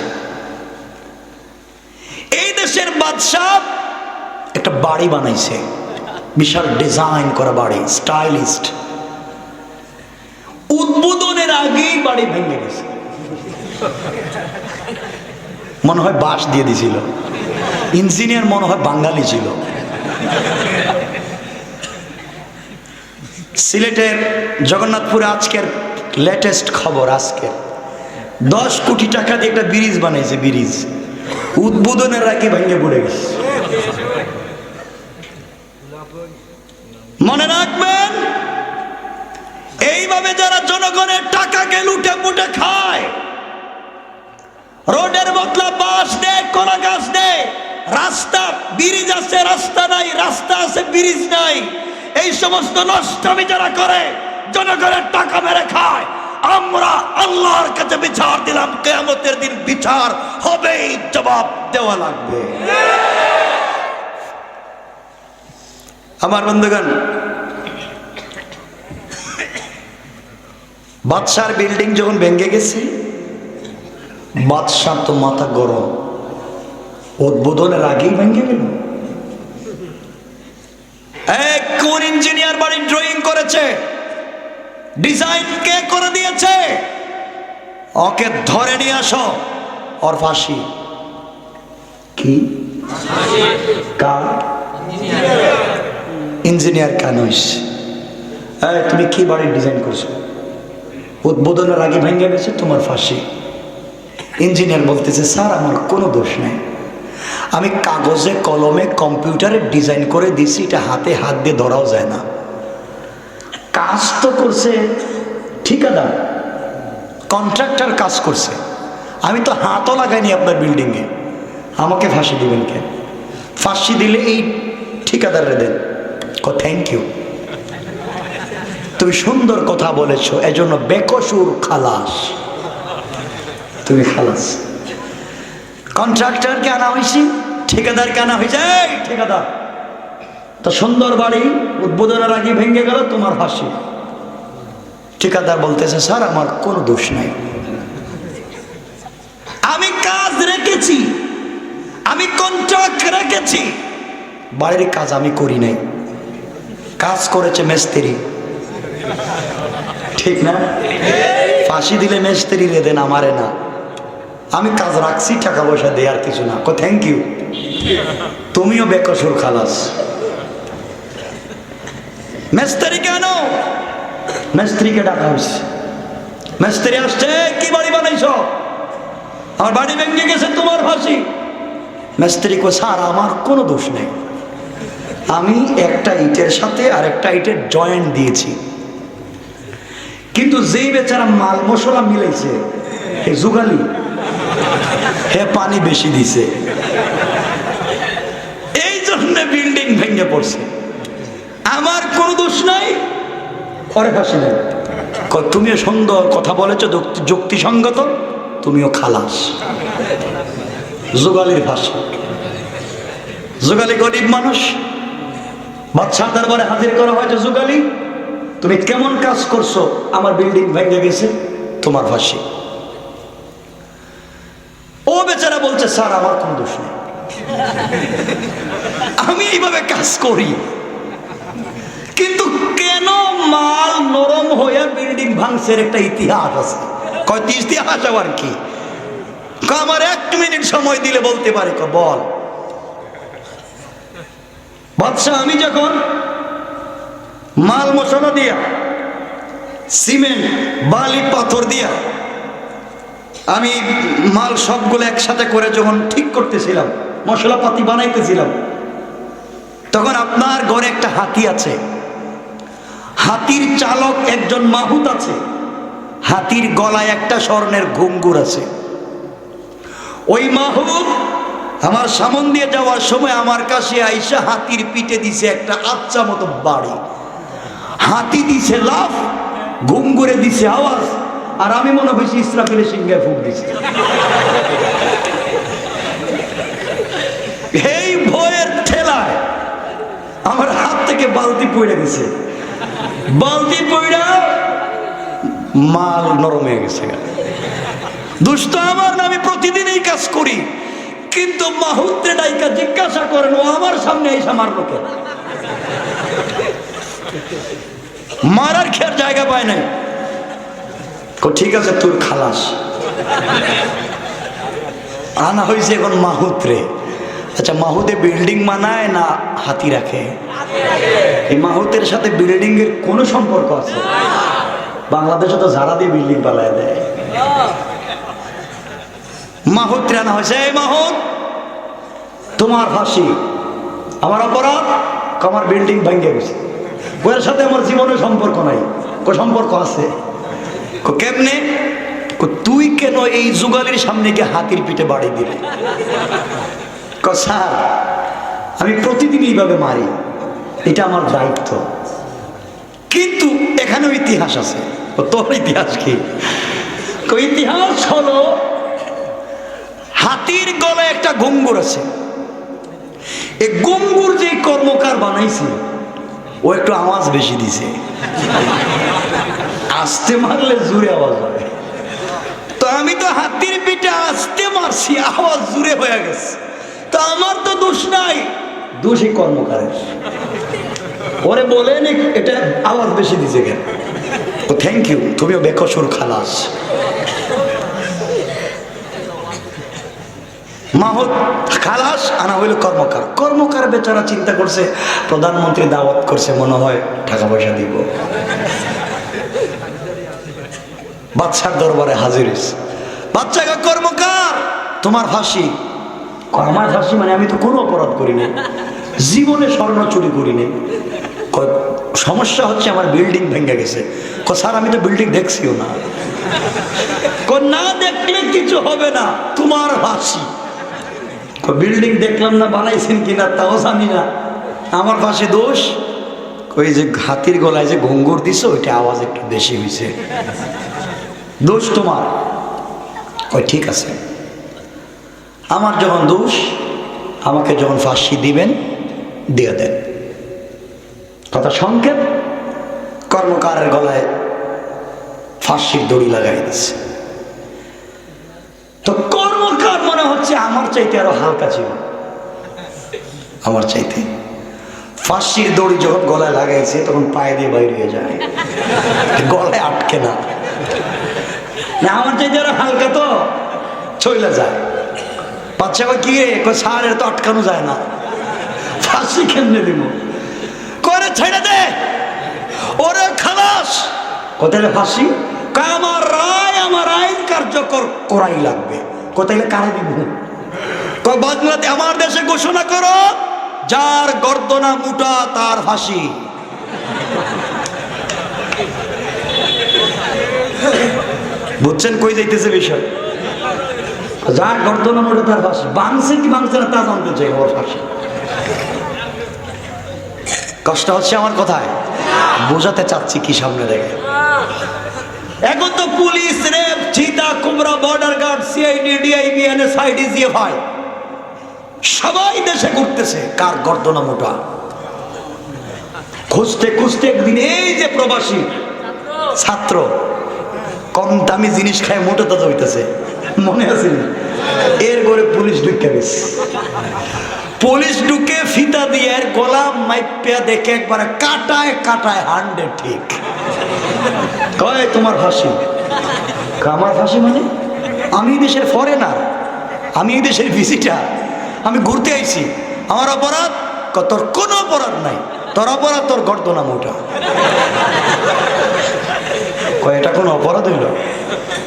এই দেশের বাদশাহ একটা বাড়ি বানাইছে, বিশাল ডিজাইন করা বাড়ি, স্টাইলিস্ট। উদ্বোধনের আগেই বাড়ি ভেঙে গেছে, মনে হয় বাঁশ দিয়ে দিছিল, ইঞ্জিনিয়ার মনে হয় বাঙালি ছিল। সিলেটের জগন্নাথপুরে আজকের লেটেস্ট খবর, আজকের 10 কোটি টাকা দিয়ে একটা ব্রিজ বানাইছে, ব্রিজ উদ্বোধনের আগে ভেঙে পড়ে গেছে। মনে রাখবেন এইভাবে যারা জনগণের টাকাকে লুটে পুটে খায়, রোডের বদলা বাঁশ দেয়, কলা গাছ দেয়, রাস্তা ব্রিজ আছে রাস্তা নাই, রাস্তা আছে ব্রিজ নাই, এই সমস্ত নষ্টামি যারা করে জনগণের টাকা মেরে খায়, আমরা আল্লাহর কাছে বিচার দিলাম, কিয়ামতের দিন বিচার হবে, জবাব দেওয়া লাগবে। আমার বন্ধুগণ, বাদশার বিল্ডিং যখন ভেঙে গেছে, বাদশার তো মাথা গরম, উদ্বোধনের আগেই ভেঙে গেল। কোন ইঞ্জিনিয়ার বাড়ি ড্রয়িং করেছে, ডিজাইন কে করে দিয়েছে, ওকে ধরে নিয়ে আসো, ওর ফাঁসি। কি কার? ইঞ্জিনিয়ার কেন হইছে? তুমি কি বাড়ির ডিজাইন করছো, উদ্বোধনের আগে ভেঙে গেছে, তোমার ফাঁসি। ইঞ্জিনিয়ার বলতেছে স্যার আমার কোনো দোষ নেই, আমি কাগজে কলমে কম্পিউটারে ডিজাইন করে দিছি, এটা হাতে হাত দিয়ে ধরাও যায় না, কাজ তো করছে ঠিকাদার, কন্ট্রাক্টর কাজ করছে, আমি তো হাতও লাগাইনি আপনার বিল্ডিংয়ে, আমাকে ফাঁসি দিবেন কেন? ফাঁসি দিলে এই ঠিকাদারে দেন। থ্যাংক ইউ, তুমি সুন্দর কথা বলেছো, এজন্য বেকসুর খালাস, তুমি খালাস। কন্ট্রাক্টরকে আনা হয়েছি, ঠিকাদারকে আনা হয়েছে, ঠিকাদার তো সুন্দর বাড়ি উদ্বোধনের আগে ভেঙে গেল, তোমার ফাঁসি। ঠিকাদার বলতেছে স্যার আমার কোনো দোষ নাই, আমি কাজ রেখেছি, আমি কন্ট্রাক্ট রেখেছি, বাড়ির কাজ আমি করি নাই, কাজ করেছে মিস্ত্রি, ঠিক না? ফাঁসি দিলে মিস্ত্রি রে দেন, আমারে না, আমি কাজ রাখছি, টাকা পয়সা দেয় আর কিছু না। থ্যাংক ইউ, তুমিও বেকসুর খালাস। মিস্ত্রি কেন? মিস্ত্রিকে ডাকা হয়েছে, মিস্ত্রি আসছে, কি বাড়ি বানাইছ? আমার বাড়ি ভেঙে গেছে, তোমার ফাঁসি। মিস্ত্রি কো স্যার আমার কোনো দোষ নেই, আমি একটা ইটের সাথে আর একটা ইটের জয়েন্ট দিয়েছি, কিন্তু যেই বেচারা মাল মশলা মিলাইছে হে জুগালি, হে পানি বেশি দিছে, এই জন্য বিল্ডিং ভেঙে পড়ছে, আমার কোনো দোষ নাই, পরে ফাঁসি নেই। তুমিও সুন্দর কথা বলেছো, যুক্তিসঙ্গত, তুমিও খালাস। জুগালির ফাঁসি। জুগালি গরিব মানুষ, বাদশার দরবারে হাজির করা হয়েছে, জুগালি তুমি কেমন কাজ করছো, আমার বিল্ডিং ভেঙে গেছে, তোমার ফাঁসি। ও বেচারা বলছে স্যার আমার কোন দোষ নেই, আমি এইভাবে কাজ করি। কিন্তু কেন মাল নরম হয়ে বিল্ডিং ভাঙছে একটা ইতিহাস আছে। কয় ইতিহাস আবার কি? আমার 1 মিনিট সময় দিলে বলতে পারে। বল বাদশা, আমি যখন মাল মশলা দিয়া, সিমেন্ট বালি পাথর দিয়া আমি মাল সবগুলো একসাথে করে যখন ঠিক করতেছিলাম, মশলাপাতি বানাইতেছিলাম, তখন আপনার ঘরে একটা হাতি আছে, হাতির চালক একজন মাহুত আছে, হাতির গলায় একটা স্বর্ণের ঘুঙ্গুর আছে। ওই মাহুত আমার সামন দিয়ে যাওয়ার সময় আমার কাছে আইসা হাতির পিঠে দিছে একটা আচ্ছা মতো বাড়ি। হাতি দিছে লাফ, ঘুঙ্গুরে দিছে আওয়াজ, আর আমি মনে হয়েছি ইসরাফিলের সিংহায় ফুক দিছে। এই ভয়ের ঠেলায় আমার হাত থেকে বালতি পড়ে গেছে, বালতি পড়া মাল নরম হয়ে গেছে। দুষ্ট আমার না, আমি প্রতিদিন এই কাজ করি, কিন্তু মাহুত্রে ডাইকা জিজ্ঞাসা করেন ও আমার সামনে এসে মারলো কেন? মারার খেয়ার জায়গা পায় নাই। ঠিক আছে তোর খালাস আনা হয়েছে এখন মাহুত্রে। আচ্ছা, মাহুতে বিল্ডিং বানায় না হাতি রাখে? এই মাহুতের সাথে বিল্ডিং এর কোনো সম্পর্ক আছে? বাংলাদেশে তো ঝাড়া দিয়ে বিল্ডিং পালায় দেয়। মাহুত্রে আনা হয়েছে, এই মাহুত তোমার ফাঁসি। আমার অপরাধ, আমার বিল্ডিং ভেঙে গেছে। ওর সাথে আমার জীবনের সম্পর্ক নাই। সম্পর্ক আছে। কেমনে? তুই কেন এই যুগালির সামনে গিয়ে হাতির পিঠে বাড়ি দিলে? স্যার আমি প্রতিদিন এইভাবে মারি, এটা আমার দায়িত্ব। কিন্তু এখানেও ইতিহাস আছে। তোর ইতিহাস কি? ইতিহাস হলো হাতির গলায় একটা ঘুঙ্গুর আছে। এই ঘুঙ্গুর যে কর্মকার বানাইছে ও একটু আওয়াজ বেশি দিছে। আস্তে মারলে জোরে আওয়াজ হয়, তো আমি তো হাতির পিঠে আস্তে মারছি, আওয়াজ জোরে হয়ে গেছে। তো আমার তো দোষ নাই, দোষ এই কর্মকারের। ওরে বলেন এটা আওয়াজ বেশি দিছে কেন? ও থ্যাংক ইউ, তুমিও বেকসুর খালাস। মাহুত খালাস আনা হইল কর্মকার। কর্মকার বেচারা চিন্তা করছে প্রধানমন্ত্রী দাওয়াত করছে, মনে হয় টাকা পয়সা দিব। বাদশার দরবারে হাজির হয়েছে। বাচ্চাকে কর্মকার তোমার ফাঁসি। আমার ফাঁসি মানে? আমি তো কোনো অপরাধ করিনি, জীবনে স্বর্ণ চুরি করিনি। সমস্যা হচ্ছে আমার বিল্ডিং ভেঙে গেছে। স্যার আমি তো বিল্ডিং দেখছিও না। না দেখলে কিছু হবে না, তোমার ফাঁসি। বিল্ডিং দেখলাম না, বানাইছেন কিনা তাও জানি না, আমার পাশে দোষ। ওই যে হাতির গলায় যে ঘুঙ্গুর দিছে ওইটা আওয়াজ একটু বেশি হয়েছে, দোষ তোমার। ওই ঠিক আছে, আমার যখন দোষ, আমাকে যখন ফাঁসি দিবেন দিয়ে দেন। কথা সংক্ষেপ, কর্মকারের গলায় ফাঁসির দড়ি লাগাই দিচ্ছে। তো কর্মকার মনে হচ্ছে আমার চাইতে আরো হালকা ছিল, আমার চাইতে। ফাঁসির দড়ি যখন গলায় লাগাইছে তখন পায়ে দিয়ে বাইরে হয়ে যায়, গলায় আটকে না। আমার চাইতে আরো হালকা তো চলে যায়। বাচ্চা কি রে? স্যার এর তো আটকানো যায় না, ফাঁসি কেমনে দিব? করে ছেড়ে দে, ওরে খালাস। কোথায় ফাঁসি? আমার রায়, আমার আইন কার্যকর করাই লাগবে। কোথায় কারে দিব? বাংলাতে আমার দেশে ঘোষণা করো, যার গর্দনা মোটা তার ফাঁসি। বুঝছেন কই যাইতেছে বিষয়? যার গর্দনা মোটা তার ফাঁসি। বাংছে কি বাংছে না তা জানতে চাই, ওর ফাঁসি। কষ্ট হচ্ছে আমার কথায়? বোঝাতে চাচ্ছি কি সামনে দেখে। এখন তো পুলিশ, রেপ, চিতা, কুমড়া, border guard, CID, DIB, NSI, DGFI সবাই দেশে ঘুরতেছে, কার গর্দনা মোটা। খুঁজতে খুঁজতে একদিন এই যে প্রবাসী ছাত্র কম দামি জিনিস খায় মোটা তাজা হইতেছে, মনে আছে না? এর ঘরে পুলিশ ঢুকে গেছে। পুলিশ ঢুকে ফিতা দিয়ে এর গলা মাইপা দেখে একবারে কাটায় কাটায় 100 ঠিক। কয় তোমার ফাঁসি। আমার ফাঁসি মানে? আমি দেশের ফরেনার, আমি এই দেশের ভিজিটার, আমি ঘুরতে আইছি, আমার অপরাধ? তোর কোনো অপরাধ নাই, তোর অপরাধ তোর গর্দনা মোটা। কয় এটা কোনো অপরাধ হইল?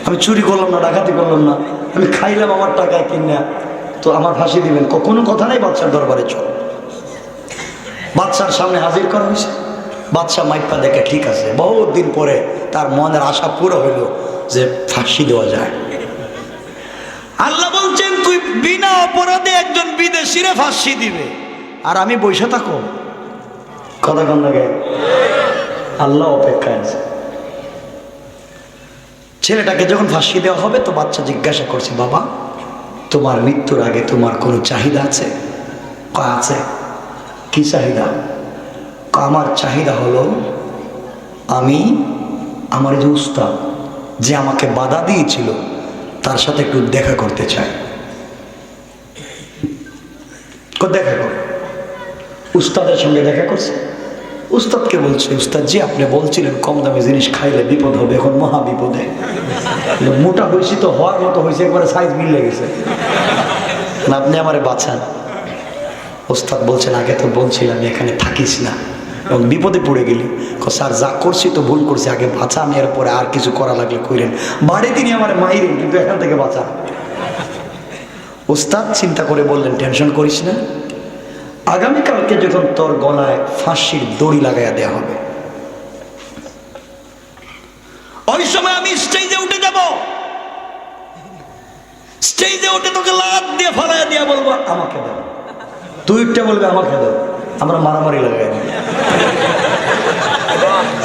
আমি চুরি করলাম না, ডাকাতি করলাম না, আমি খাইলাম আমার টাকায় কিনা, তো আমার ফাঁসি দিবেন? কোনো কথা নাই, বাদশার দরবারে চল। বাদশার সামনে হাজির করা হয়েছে। বাদশাহ মাইপা দেখে ঠিক আছে, বহুত দিন পরে তার মনের আশা পুরো হইল যে ফাঁসি দেওয়া যায়। আল্লাহ বলছেন তুই বিনা অপরাধে একজন বিদেশিরে ফাঁসি দিবে, আর আমি বসে থাকো? কথা কন লাগে। আল্লাহ অপেক্ষায় আছে। ছেলেটাকে যখন ফাঁসি দেওয়া হবে তো বাচ্চা জিজ্ঞাসা করছে, বাবা তোমার মৃত্যুর আগে তোমার কোনো চাহিদা আছে? আছে। কি চাহিদা? আমার চাহিদা হলো আমি আমার যে উস্তাদ যে আমাকে বাধা দিয়েছিল তার সাথে একটু দেখা করতে চাই। দেখা কর। উস্তাদের সঙ্গে দেখা করছে। উস্তাদকে বলছে, উস্তাদ জি আপনি বলছিলেন কম দামে জিনিস খাইলে বিপদ হবে, এখন মহা বিপদে। মোটা হয়েছি তো হওয়ার মতো হয়েছে, একবারে সাইজ মিলে গেছে, আপনি আমারে বাঁচান। উস্তাদ বলছেন আগে তো বলছিলাম এখানে থাকিস না, এবং বিপদে পড়ে গেলি। স্যার যা করছি তো ভুল করছি, আগে বাঁচান, এরপরে আর কিছু করা লাগলে কইরেন, বাড়ি তিনি আমার মাইরেন, কিন্তু এখান থেকে বাঁচান। উস্তাদ চিন্তা করে বললেন টেনশন করিস না, আগামীকালকে যখন তোর গলায় ফাঁসির দড়ি লাগাইয়া দেওয়া হবে, ওই সময় আমি স্টেজে উঠে যাব, স্টেজে উঠে তোকে লাত দিয়ে ফলাইয়া দিয়া বলবো আমাকে দাও, তুই একটা বলবে আমাকে দাও, আমরা মারামারি লাগাই।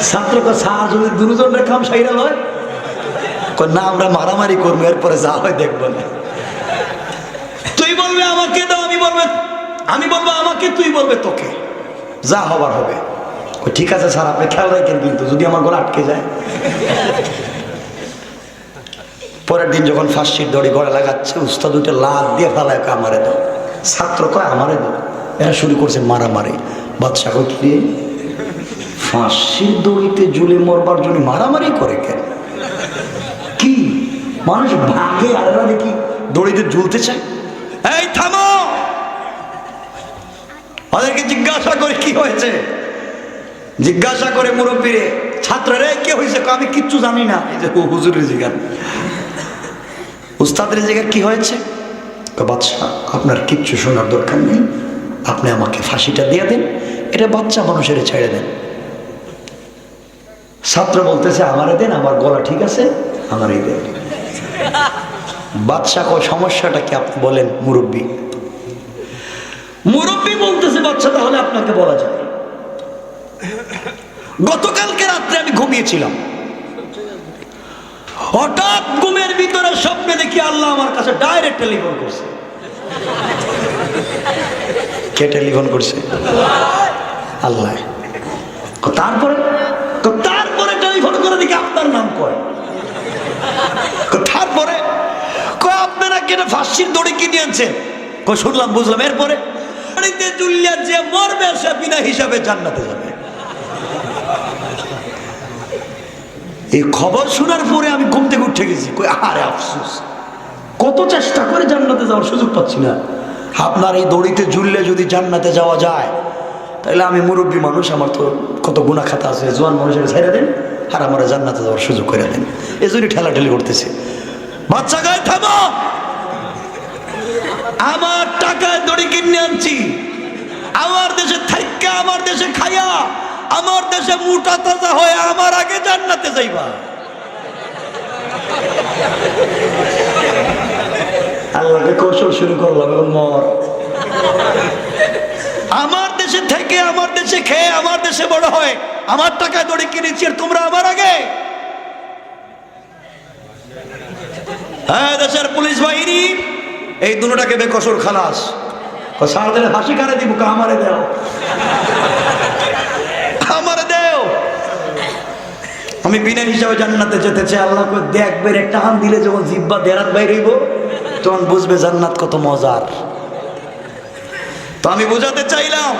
ছাত্রকে সাহা যদি দুজনের কাম সাইরা হয়, না আমরা মারামারি করবো, এরপরে যা হয় দেখবো না। তুই বলবে আমাকে দাও, আমি বলবো আমাকে, তুই বলবে তোকে, যা হবার হবে। ঠিক আছে স্যার আপনি খেয়াল রাখেন, কিন্তু যদি আমার গলা আটকে যায়। পরের দিন যখন ফাঁসির দড়ি গলা লাগাচ্ছে, উস্তাদ দুইটা লাত দিয়ে ফেলায় আমারে দাও, ছাত্র কয় আমারে দাও, এরা শুরু করছে মারামারি। বাদশা কি ফাঁসির দড়িতে ঝুলে মরবার জন্য মারামারি করে কেন? কি মানুষ ভাগে, আর এরা দেখি দড়িতে ঝুলতে চায়। এই থামো, ওদেরকে জিজ্ঞাসা করে কি হয়েছে, জিজ্ঞাসা করে মুরব্বীরে, ছাত্ররে কি হয়েছে? আমি কিচ্ছু জানি না। এই যে হুজুরের জিজ্ঞাসা, উস্তাদের জিজ্ঞাসা কি হয়েছে? বাদশা আপনার কিচ্ছু শোনার দরকার নেই, আপনি আমাকে ফাঁসিটা দিয়ে দেন, এটা বাচ্চা মানুষের ছেড়ে দেন। ছাত্র বলতেছে আমারে দেন, আমার গলা ঠিক আছে, আমারই দেন। বাদশা কয় সমস্যাটা কি আপনি বলেন মুরব্বী। মুরব্বী বলতেছে বাচ্চা তাহলে আপনাকে বলা যায়, গতকালকে রাত্রে আমি ঘুমিয়েছিলাম, হঠাৎ ঘুমের ভিতরে স্বপ্নে দেখি আল্লাহ আমার কাছে ডাইরেক্ট টেলিফোন করছে। কে টেলিফোন করছে? আল্লাহ। তারপরে টেলিফোন করে দেখি আপনার নাম কয়। তারপরে আপনারা কেন ফাঁসির দড়ি কিনে আনছেন? শুনলাম বুঝলাম। এরপরে যে মরবে সে বিনা হিসাবে জান্নাতে যাবে। এই খবর শোনার পরে আমি ঘুম থেকে উঠে গেছি, আরে আফসোস, কত চেষ্টা করে জান্নাতে যাওয়ার সুযোগ পাচ্ছি না। আপনার এই দড়িতে ঝুললে যদি জান্নাতে যাওয়া যায়, তাহলে আমি মুরব্বী মানুষ, আমার তো কত গুনাহ খাতা আছে, জোয়ান মানুষের ছেড়ে দেন আর আমার জান্নাতে যাওয়ার সুযোগ করে দেন। এই জন্য ঠেলাঠেলি করতেছে। বাচ্চা গায়ে থামো, আমার টাকায় দড়ি কিনে আনছি, আমার দেশে থাইকা, আমার দেশে খাইয়া, আমার দেশে মোটা তাজা হয়ে আমার আগে জান্নাতে যাইবা। আল্লাহকে কৌশল শুরু করলাম, মর। আমার দেশে থেকে, আমার দেশে খেয়ে, আমার দেশে বড় হয়, আমার টাকায় দড়ি কিনেছি, আর তোমরা আমার আগে। হ্যাঁ, দেশের পুলিশ বাহিনী এই দুটাকে বেকসুর খালাস। সারাদিনে হাসি কারে দিব, আমারে দাও, আমি বিনা হিসাবে জান্নাতে যেতে চাই। আল্লাহকে দেখবে টান দিলে যখন জিব্বা দেরাত বাইর হইব তখন বুঝবে জান্নাত কত মজার। তো আমি বোঝাতে চাইলাম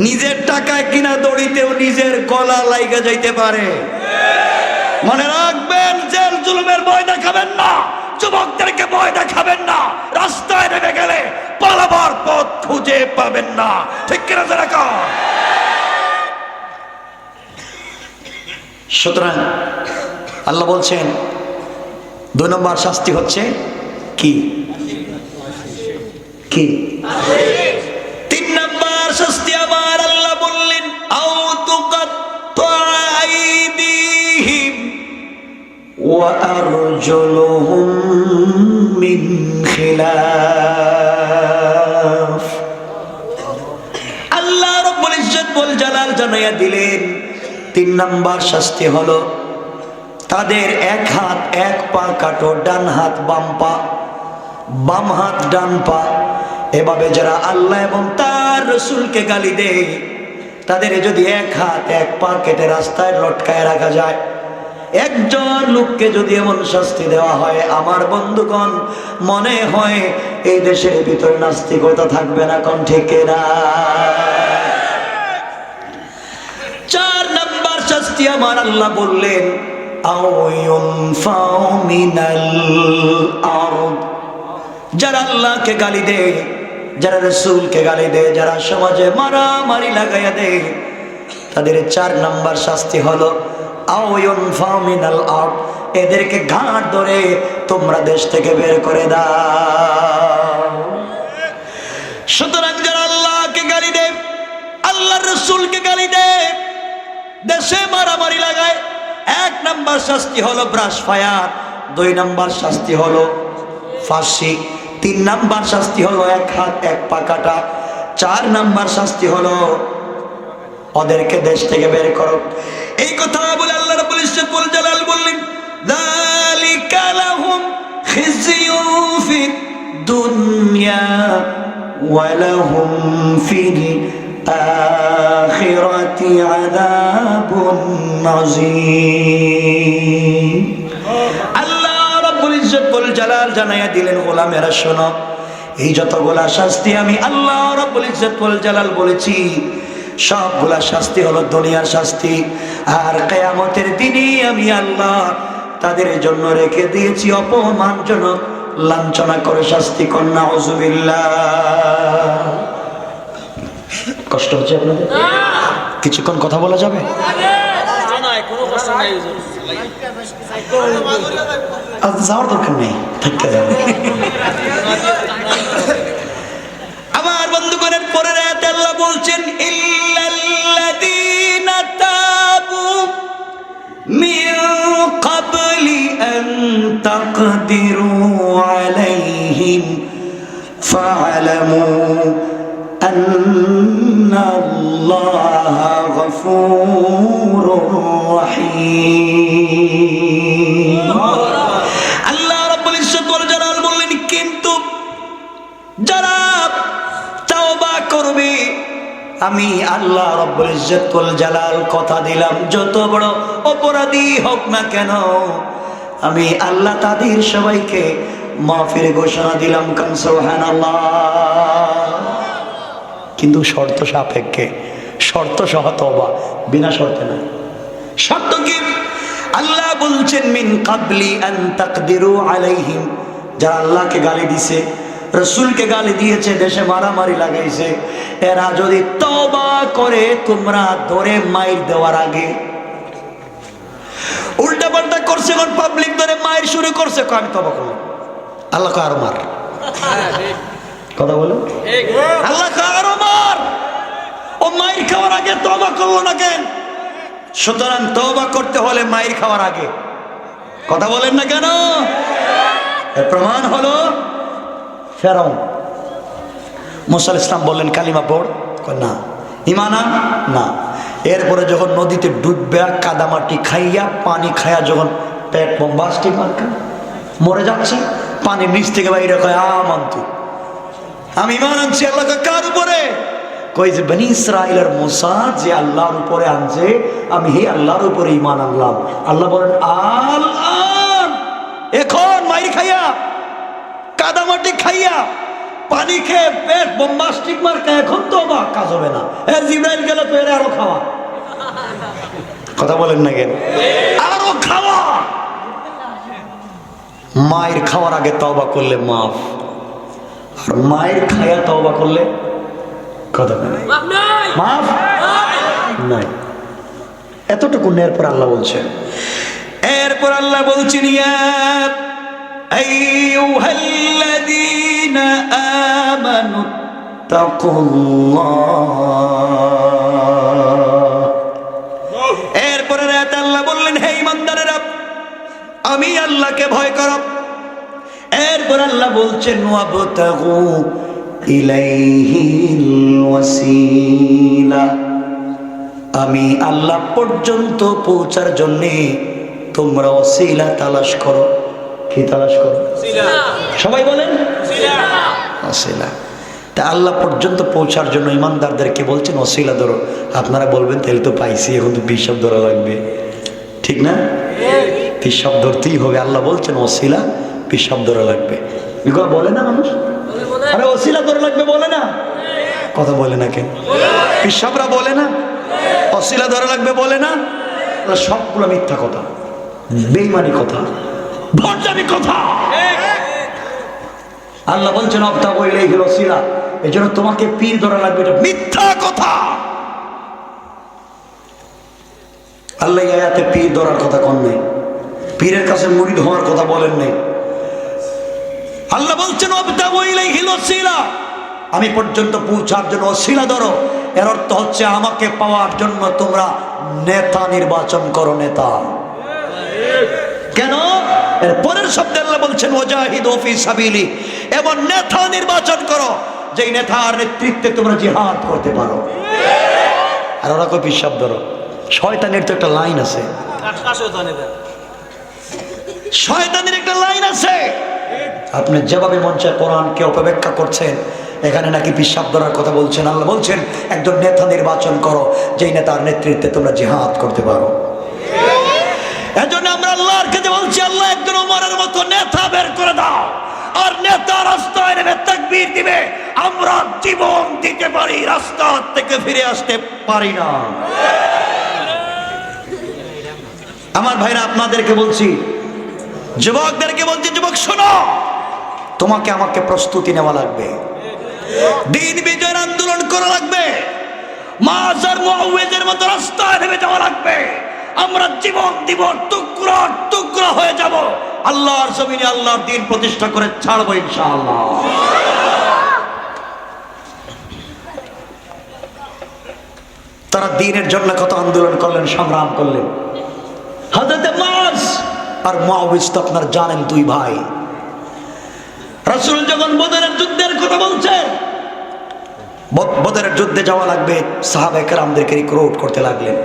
নিজের টাকায় কিনা দড়িতেও নিজের গলা লাইগা যাইতে পারে। মনে রাখবেন, জেল জুলুমের ভয় দেখাবেন না, যুবকদেরকে ভয় দেখাবেন না, রাস্তায় নেমে গেলে পালাবার পথ খুঁজে পাবেন না। ঠিক কিনা যারা কর। সুতরাং আল্লাহ বলছেন 2 নম্বর শাস্তি হচ্ছে কি কি 3 নম্বর শাস্তি আমার আল্লাহ বললেন আও তুকাত্তাইদিহিম ওয়া আরজুলুহুম মিন খিলাফ। আল্লাহ রাব্বুল ইজ্জত ওয়াল জালাল জানাইয়া দিলেন 3 নম্বর শাস্তি হলো তাদের এক হাত এক পা কাটো, ডান হাত বাম পা, বাম হাত ডান পা। এভাবে যারা আল্লাহ এবং তার রসুলকে গালি দেয় তাদের যদি এক হাত এক পা কেটে রাস্তায় লটকায় রাখা যায়, একজন লোককে যদি এমন শাস্তি দেওয়া হয়, আমার বন্ধুগণ মনে হয় এই দেশের ভিতরে নাস্তিকতা থাকবে না। কোন ঠিক না? 4 নম্বর শাস্তি আমার আল্লাহ বললেন আও ইউনফাউ মিনাল আরদ। যারা আল্লাহকে গালি দেয়, যারা রাসূলকে গালি দেয়, যারা সমাজে মারামারি লাগাইয়া দেয়, তাদের 4 নম্বর শাস্তি হলো আও ইউনফাউ মিনাল আরদ, এদেরকে ঘাট ধরে তোমরা দেশ থেকে বের করে দাও। সুতরাং যারা আল্লাহকে গালি দেয়, আল্লাহর রাসূলকে গালি দেয়, দেশে মারামারি লাগায়, 1 নম্বর শাস্তি হলো ব্রাশ ফায়ার, 2 নম্বর শাস্তি হলো ফাঁসি, 3 নম্বর শাস্তি হলো এক হাত এক পা কাটা, 4 নম্বর শাস্তি হলো ওদেরকে দেশ থেকে বের করো। এই কথা বলে আল্লাহ রাব্বুল ইজ্জত ওয়াল জালাল বললেন যালিকা লাহুম খিজিয়ুন ফিদ দুনিয়া ওয়া লাহুম ফিল আখিরাতি আযাবুন আযীম। আল্লাহ রাব্বুল ইজ্জত ওয়াল জালাল জানাইয়া দিলেন গোলামেরা শোনো, এই যতগুলা শাস্তি আমি আল্লাহ রাব্বুল ইজ্জত ওয়াল জালাল বলেছি সবগুলা শাস্তি হলো দুনিয়ার শাস্তি, আর কিয়ামতের দিনে আমি আল্লাহ তাদের জন্য রেখে দিয়েছি অপমানজনক লাঞ্ছনা করে শাস্তি। কন্যা নাউযুবিল্লাহ। কষ্ট হচ্ছে আপনাদের? কিছুক্ষণ কথা বলা যাবে? যাওয়ার দরকার নেই, থাকতে যাবে। আমার বন্ধুগণের পরের আয়াতে আল্লাহ বলছেন ইল্লাল্লাযীনা তাবু মিন ক্বাবলি আন তাকদিরু আলাইহিম ফা'লামু আন্নাল্লাহা গফুরুর রহিম। আল্লাহ রাব্বুল ইজ্জত ওয়াল জালাল বললেন কিন্তু যারা তওবা করবে, আমি আল্লাহ রাব্বুল ইজ্জত ওয়াল জালাল কথা দিলাম যত বড় অপরাধী হোক না কেন আমি আল্লাহ তাদের সবাইকে মাফের ঘোষণা দিলাম। কান সুবহানাল্লাহ। কিন্তু শর্ত সাপেক্ষে, শর্ত সহ তওবা, বিনা শর্তে না। শর্ত কি? আল্লাহ বলছেন মিন ক্বাবলি আন তাকদিরু আলাইহিম, যারা আল্লাহকে গালি দিছে, রাসূলকে গালি দিয়েছে, দেশে মারামারি লাগাইছে, এরা যদি তওবা করে তোমরা ধরে মাইর দেওয়ার আগে, উল্টা পাল্টা করছে, কোন পাবলিক ধরে মাইর শুরু করছে, আমি তওবা করলাম, আল্লাহ কয় আরো মার। কথা বলো, আল্লাহ কয় আরো মার। ও মাইর খাওয়ার আগে তওবা করলো না কেন? সুতরাং তওবা করতে হলে মাইর খাওয়ার আগে। কথা বলেন না কেন? এর প্রমাণ হলো ফেরাউন। মুসা আলাইহিস সালাম বললেন কালিমা পড়, না। ঈমান আন, না। এরপরে যখন নদীতে ডুববে, কাদামাটি খাইয়া, পানি খাইয়া যখন পেট বোম্বাস্টি মার্কা মরে যাচ্ছে, পানির নিচ থেকে বাইরে কয় আমান্তু, আমি ঈমান আনছি। আল্লাহ কার উপরে? কই যে বনি ইসরাইলের মুসা যে আল্লাহর উপরে আনছে, আমি হে আল্লাহর উপরে ঈমান আনলাম। আল্লাহ বলেন আল আন, এখন মাইর খাইয়া, কাদামাটি খাইয়া, পানি খেয়ে পেট বোম্বাস্টিক মার্কা, এখন তো আমার কাজ হবে না। জিবরাইল গেল তো এর আরো খাওয়া, কথা বলেন না কেন, আরো খাওয়া। মায়ের খাওয়ার আগে তওবা করলে মাফ, আর মায়ের খায়া তওবা করলে কথা বলেন মাফ নাই। এতটুকু এরপর আল্লাহ বলছেন, এরপর আল্লাহ বলছেন ইয়া আইয়ুহাল্লাযীনা আমানু তাকুল্লাহ। এরপরে রাতে আল্লাহ বললেন হে ঈমানদারেরা আমি আল্লাহকে ভয় করো। এরপর আল্লাহ বলছেন ওয়াবতাগু ইলাইহিল ওয়াসিলা, আমি আল্লাহ পর্যন্ত পৌঁছার জন্য তোমরা ওসিলা তালাশ করো। কি তালাশ করো? সবাই বলেন ওসিলা। তা আল্লাহ পর্যন্ত পৌঁছার জন্য ইমানদারদেরকে বলছেন ওসিলা ধরো। আপনারা বলবেন তাহলে তো পাইছি, এখন তো পিসাব ধরা লাগবে, ঠিক না? পিসাব ধরতেই হবে। আল্লাহ বলছেন ওসিলা, পিসাব ধরা লাগবে। এগুলো বলে না মানুষ, আরে ওসিলা ধরা লাগবে বলে না, কথা বলে না কেন? পিসাবরা বলে না, ওসিলা ধরা লাগবে বলে না। সবগুলো মিথ্যা কথা, বেঈমানি কথা, ভণ্ডামি কথা। আল্লাহ বলছেন আবতাগু ইলাইহিল ওসিলা, এজন্য তোমাকে পীর ধরা লাগবে, এটা মিথ্যা কথা। আল্লাহ আয়াতে পীর ধরার কথা কোন নেই, পীরের কাছে মুরিদ হওয়ার কথা বলেন নেই। আল্লাহ বলছেন আবতাগু ইলাইহিল ওসিলা, আমি পর্যন্ত পৌঁছার জন্য ওসিলা ধরো। এর অর্থ হচ্ছে আমাকে পাওয়ার জন্য তোমরা নেতা নির্বাচন করো। নেতা কেন? এর পরের শব্দে আল্লাহ বলছেন ওয়াজাহিদু ফি সাবিলি, এবং নেতা নির্বাচন করো যেই নেতার নেতৃত্বে তোমরা জিহাদ করতে পারো। আর ওরা কই পিসাব ধরো। শয়তানের তো একটা লাইন আছে, শয়তানের একটা লাইন আছে। আপনি যেভাবে মন চায় কোরআনকে অপব্যাখ্যা করছেন, এখানে নাকি পিসাব ধরার কথা বলছেন। আল্লাহ বলছেন একজন নেতা নির্বাচন করো যেই নেতার নেতৃত্বে তোমরা জিহাদ করতে পারো। এজন্য আমরা আল্লাহর কাছে বলছি আল্লাহ একজন ওমরের মতো নেতা বের করে দাও, আর নেতা রাস্তায় নেমে তাকবীর দিবে। আমরা জীবন দিতে পারি, রাস্তা থেকে ফিরে আসতে পারি না। আমার ভাইরা আপনাদেরকে বলছি, যুবকদেরকে বলছি, যুবক শোনো, তোমাকে আমাকে প্রস্তুতি নেওয়া লাগবে, দিন বিজয়ের আন্দোলন করা লাগবে, মাস আর মুআউযের মতো রাস্তায় নেমে যাওয়া লাগবে। আমরা জীবন দিব, টুকরা টুকরা হয়ে যাব, আল্লাহর জমিনে আল্লাহর দ্বীন প্রতিষ্ঠা করে ছাড়বো ইনশাআল্লাহ। তারা দ্বীনের জন্য কত আন্দোলন করলেন, সংগ্রাম করলেন। হযরত মুআজ আর মুআউয তো আপনারা জানেন, দুই ভাই। রাসূল যখন বদরের যুদ্ধের কথা বলছেন, বদরের যুদ্ধে যাওয়া লাগবে, সাহাবায়ে কেরামদেরকে রিক্রুট করতে লাগলেন।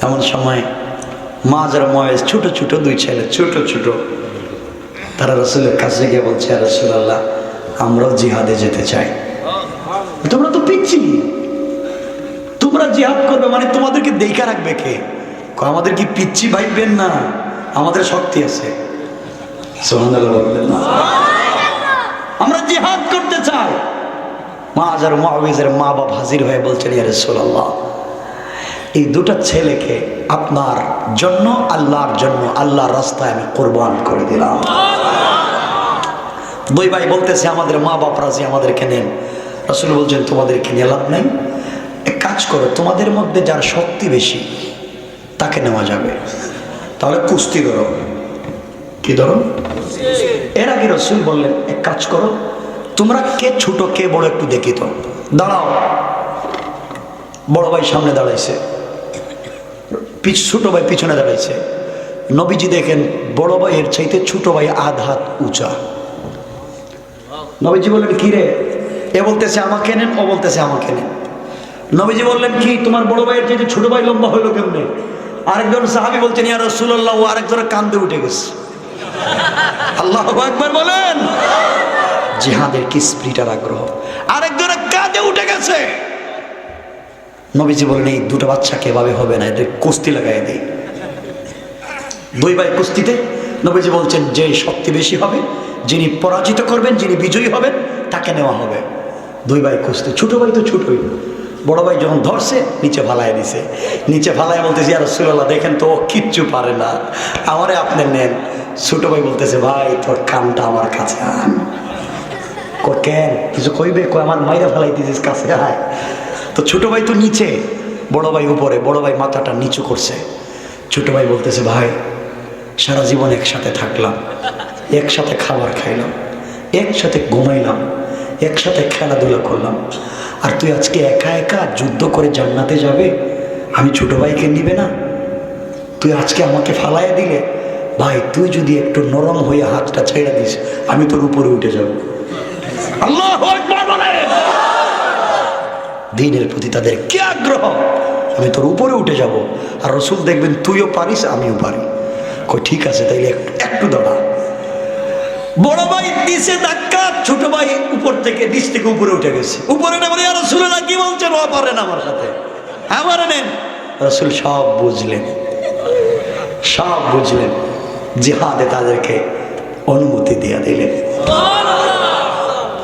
এমন সময় মুআজ আর মুআউয ছোট ছোট দুই ছেলে, ছোট ছোট, তারা রাসূলের কাছে গিয়ে বলছে ইয়া রাসূলুল্লাহ আমরাও জিহাদে যেতে চাই। তোমরা তো পিচ্ছি, তোমরা জিহাদ করবে মানে তোমাদেরকে দেখা রাখবে কে? আমাদের কি পিচ্ছি ভাইবেন না, আমাদের শক্তি আছে। সুবহানাল্লাহ বললেন না, আমরা জিহাদ করতে চাই। মুআজ আর মুআউযের মা বাপ হাজির হয়ে বলছেন ইয়া রাসূলুল্লাহ এই দুটা ছেলেকে আপনার জন্য, আল্লাহর জন্য, আল্লাহর রাস্তায় আমি কুরবান করে দিলাম। দুই ভাই বলতেছে আমাদের মা বাপ রাজি, আমাদেরকে নেন। রাসূল বলছেন তোমাদেরকে নিয়ে লাভ নাই, এক কাজ করো, তোমাদের মধ্যে যার শক্তি বেশি তাকে নেওয়া যাবে, তাহলে কুস্তি ধরো। কি ধরো? এর আগে রাসূল বললেন এক কাজ করো, তোমরা কে ছোট কে বড় একটু দেখি তো, দাঁড়াও। বড় ভাই সামনে দাঁড়াইছে, ছোট ভাই পিছনে দাঁড়াইছে। নবীজি দেখেন বড় ভাইয়ের চাইতে ছোট ভাই আধ হাত উঁচা। নবীজি বললেন কি রে? এ বলতেছে আমাকে নেন, ও বলতেছে আমাকে নেন। নবীজি বললেন কি তোমার বড় ভাইয়ের চাইতে ছোট ভাই লম্বা হইলো কেমনে? আরেকজন সাহাবী বলছেন ইয়া রাসূলুল্লাহ ও আরেকজনের কান্দে উঠে গেছে। আল্লাহু আকবার বলেন। জিহাদের কি স্পিরিট আর আগ্রহ। আরেকজনের কাঁধে উঠে গেছে। নবীজি বলেন এই দুটো বাচ্চাকে এভাবে হবে না, এদের কুস্তি লাগাই দেই। দুই ভাই কুস্তিতে নবীজি বলছেন যে শক্তি বেশি হবে, যিনি পরাজিত করবেন, যিনি বিজয়ী হবেন তাকে নেওয়া হবে। দুই ভাই কুস্তি, ছোট ভাই তো ছোটই, বড় ভাই যখন ধরছে নিচে ফালায় দিছে। নিচে ফালায় বলতেছে ইয়া রাসূলুল্লাহ দেখেন তো ও কিচ্ছু পারে না, আমারে আপনি নেন। ছোট ভাই বলতেছে ভাই তোর কানটা আমার কাছে আন। কেন কিছু কইবে? আমার মাইরা ফেলাই দিছিস, কাছে আয়। তো ছোট ভাই তো নিচে, বড় ভাই উপরে। বড় ভাই মাথাটা নিচু করছে। ছোট ভাই বলতেছে ভাই সারা জীবন একসাথে থাকলাম, একসাথে খাবার খাইলাম, একসাথে ঘুমাইলাম, একসাথে খেলাধুলা করলাম, আর তুই আজকে একা একা যুদ্ধ করে জান্নাতে যাবে, আমি ছোট ভাইকে নিবে না? তুই আজকে আমাকে ফালাইয়া দিলে, ভাই তুই যদি একটু নরম হয়ে হাতটা ছেড়ে দিস আমি তোর উপরে উঠে যাব। আল্লাহু আকবার বলে। দ্বীনের প্রতি তাদের কি আগ্রহ, আমি তোর উপরে উঠে যাব। আর রাসূল দেখবেন তুইও পারিস আমিও পারি। কই ঠিক আছে তাইলে একটু দাঁড়া। বড় ভাই দিছে ধাক্কা, ছোট ভাই উপর থেকে নিচ থেকে উপরে উঠে গেছে। উপরে না বলে ইয়া রাসূলুল্লাহ কি বলছেন, ও পারেন আমার সাথে, আমারে নেন। রাসূল সব বুঝলেন, সব বুঝলেন। জিহাদে তাদেরকে অনুমতি দিয়ে দিলেন।